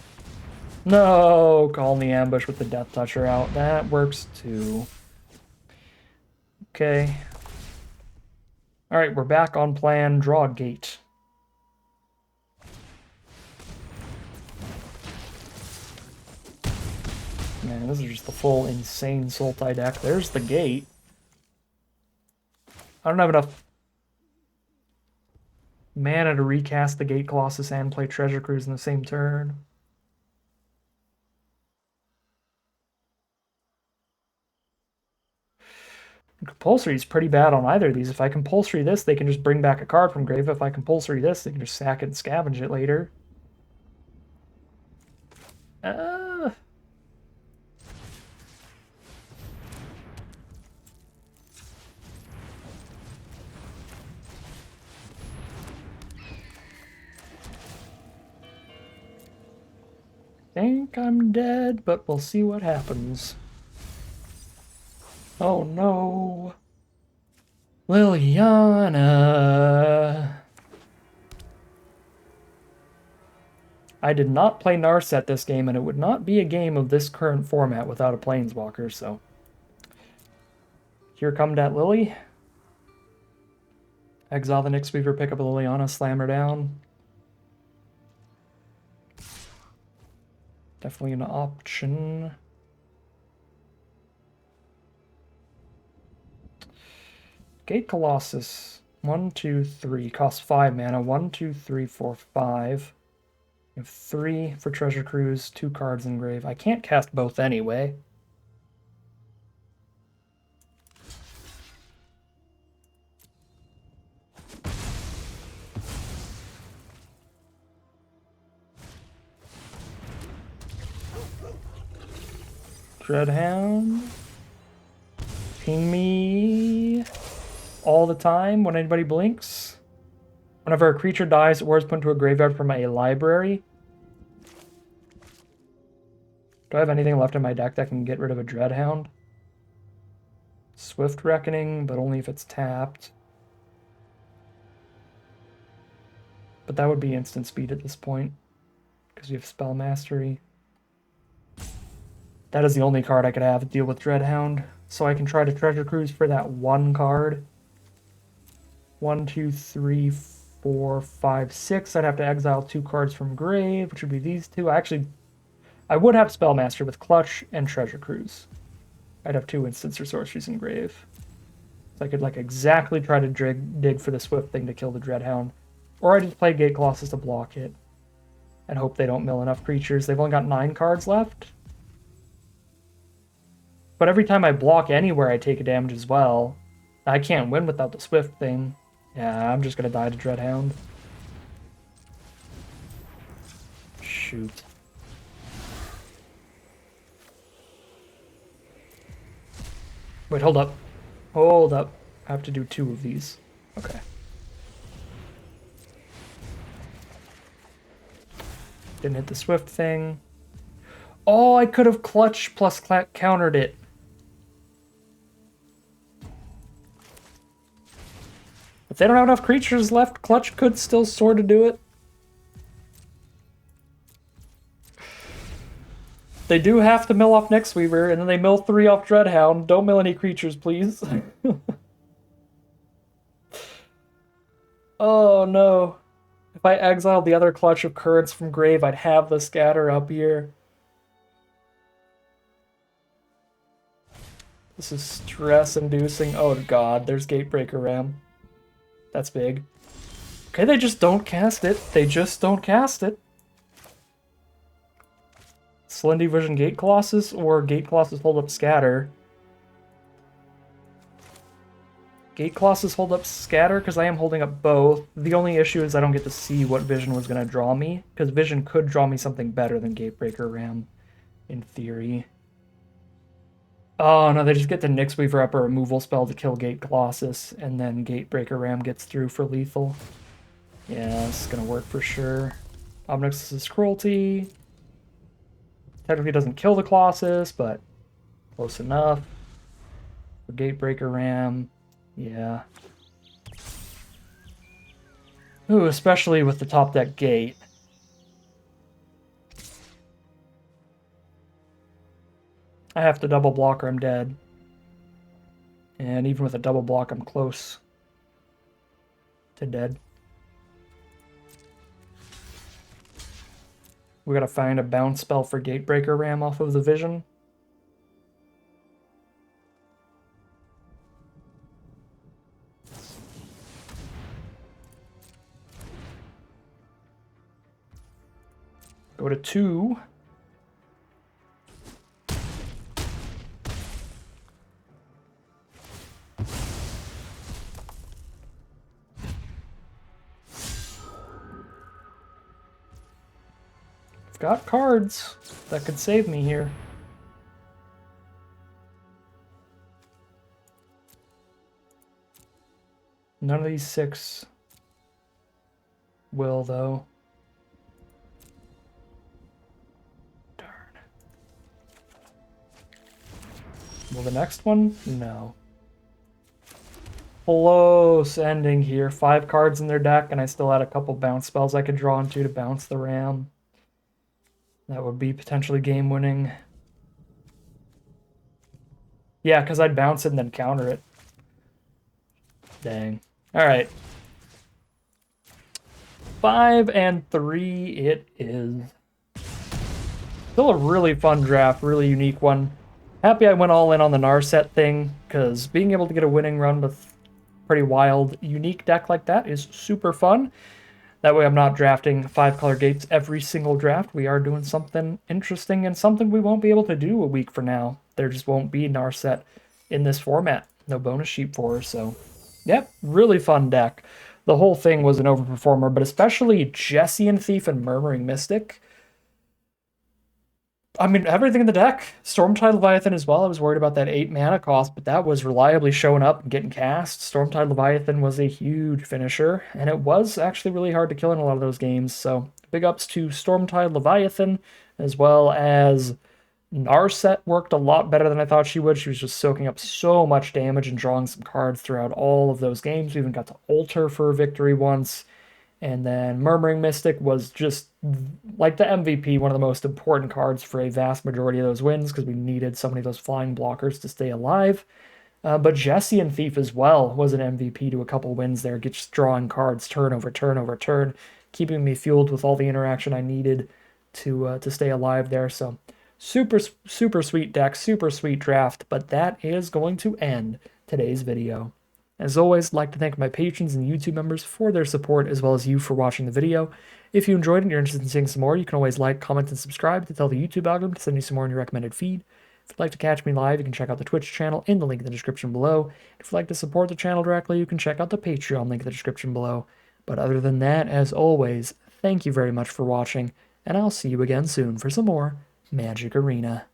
Speaker 1: No, call in the ambush with the Death Toucher out. That works too. Okay. Alright, we're back on plan. Draw a gate. Man, this is just the full insane Sultai deck. There's the gate. I don't have enough mana to recast the Gate Colossus and play Treasure Cruise in the same turn. Compulsory is pretty bad on either of these. If I compulsory this, they can just bring back a card from grave. If I compulsory this, they can just sack it and scavenge it later. Think I'm dead, but we'll see what happens. Oh no. Liliana. I did not play Narset this game, and it would not be a game of this current format without a Planeswalker, so... Here come that Lily. Exile the Nyxweaver, pick up a Liliana, slam her down. Definitely an option. Gate Colossus. 1, 2, 3. Costs 5 mana. 1, 2, 3, 4, 5. You have 3 for Treasure Cruise, 2 cards in grave. I can't cast both anyway. Dreadhound. Ping me all the time when anybody blinks. Whenever a creature dies or is put into a graveyard from a library. Do I have anything left in my deck that can get rid of a Dreadhound? Swift Reckoning, but only if it's tapped. But that would be instant speed at this point, because you have Spell Mastery. That is the only card I could have to deal with Dreadhound. So I can try to Treasure Cruise for that one card. 1, 2, 3, 4, 5, 6. I'd have to exile 2 cards from grave, which would be these 2. I would have Spellmaster with Clutch and Treasure Cruise. I'd have 2 instants or sorceries in grave. So I could like exactly try to dig for the Swift thing to kill the Dreadhound. Or I just play Gate Colossus to block it. And hope they don't mill enough creatures. They've only got 9 cards left. But every time I block anywhere, I take a damage as well. I can't win without the Swift thing. Yeah, I'm just gonna die to Dreadhound. Shoot. Wait, hold up. Hold up. I have to do 2 of these. Okay. Didn't hit the Swift thing. Oh, I could have Clutch plus countered it. If they don't have enough creatures left, Clutch could still sort of do it. They do have to mill off Nyxweaver, and then they mill 3 off Dreadhound. Don't mill any creatures, please. Oh no. If I exiled the other Clutch of Currents from grave, I'd have the Scatter up here. This is stress-inducing. Oh god, there's Gatebreaker Ram. That's big. Okay, they just don't cast it. They just don't cast it. Slendy Vision Gate Colossus or Gate Colossus Hold Up Scatter. Gate Colossus hold up Scatter because I am holding up both. The only issue is I don't get to see what Vision was going to draw me, because Vision could draw me something better than Gatebreaker Ram, in theory. Oh no, they just get the Nyx Weaver up a removal spell to kill Gate Colossus, and then Gatebreaker Ram gets through for lethal. Yeah, this is going to work for sure. Obnix's Cruelty. Technically doesn't kill the Colossus, but close enough. For Gatebreaker Ram. Yeah. Ooh, especially with the top deck gate. I have to double block or I'm dead. And even with a double block, I'm close to dead. We gotta find a bounce spell for Gatebreaker Ram off of the Vision. Go to 2. I've got cards that could save me here. None of these 6 will, though. Will the next one? No. Close ending here. 5 cards in their deck, and I still had a couple bounce spells I could draw into to bounce the Ram. That would be potentially game-winning. Yeah, because I'd bounce it and then counter it. Dang. Alright. 5 and 3 it is. Still a really fun draft, really unique one. Happy I went all in on the Narset thing, because being able to get a winning run with pretty wild, unique deck like that is super fun. That way I'm not drafting 5-color gates every single draft. We are doing something interesting and something we won't be able to do a week from now. There just won't be Narset in this format. No bonus sheet for her, so... Yep, really fun deck. The whole thing was an overperformer, but especially Jessian Thief and Murmuring Mystic. I mean, everything in the deck. Stormtide Leviathan as well. I was worried about that 8 mana cost, but that was reliably showing up and getting cast. Stormtide Leviathan was a huge finisher, and it was actually really hard to kill in a lot of those games. So big ups to Stormtide Leviathan, as well as Narset worked a lot better than I thought she would. She was just soaking up so much damage and drawing some cards throughout all of those games. We even got to Alter for a victory once. And then Murmuring Mystic was just like the MVP, one of the most important cards for a vast majority of those wins because we needed so many of those flying blockers to stay alive. But Jessian Thief as well was an MVP to a couple wins there, just drawing cards turn over turn over turn, keeping me fueled with all the interaction I needed to stay alive there. So super, super sweet deck, super sweet draft, but that is going to end today's video. As always, I'd like to thank my patrons and YouTube members for their support, as well as you for watching the video. If you enjoyed it and you're interested in seeing some more, you can always like, comment, and subscribe to tell the YouTube algorithm to send you some more in your recommended feed. If you'd like to catch me live, you can check out the Twitch channel in the link in the description below. If you'd like to support the channel directly, you can check out the Patreon link in the description below. But other than that, as always, thank you very much for watching, and I'll see you again soon for some more Magic Arena.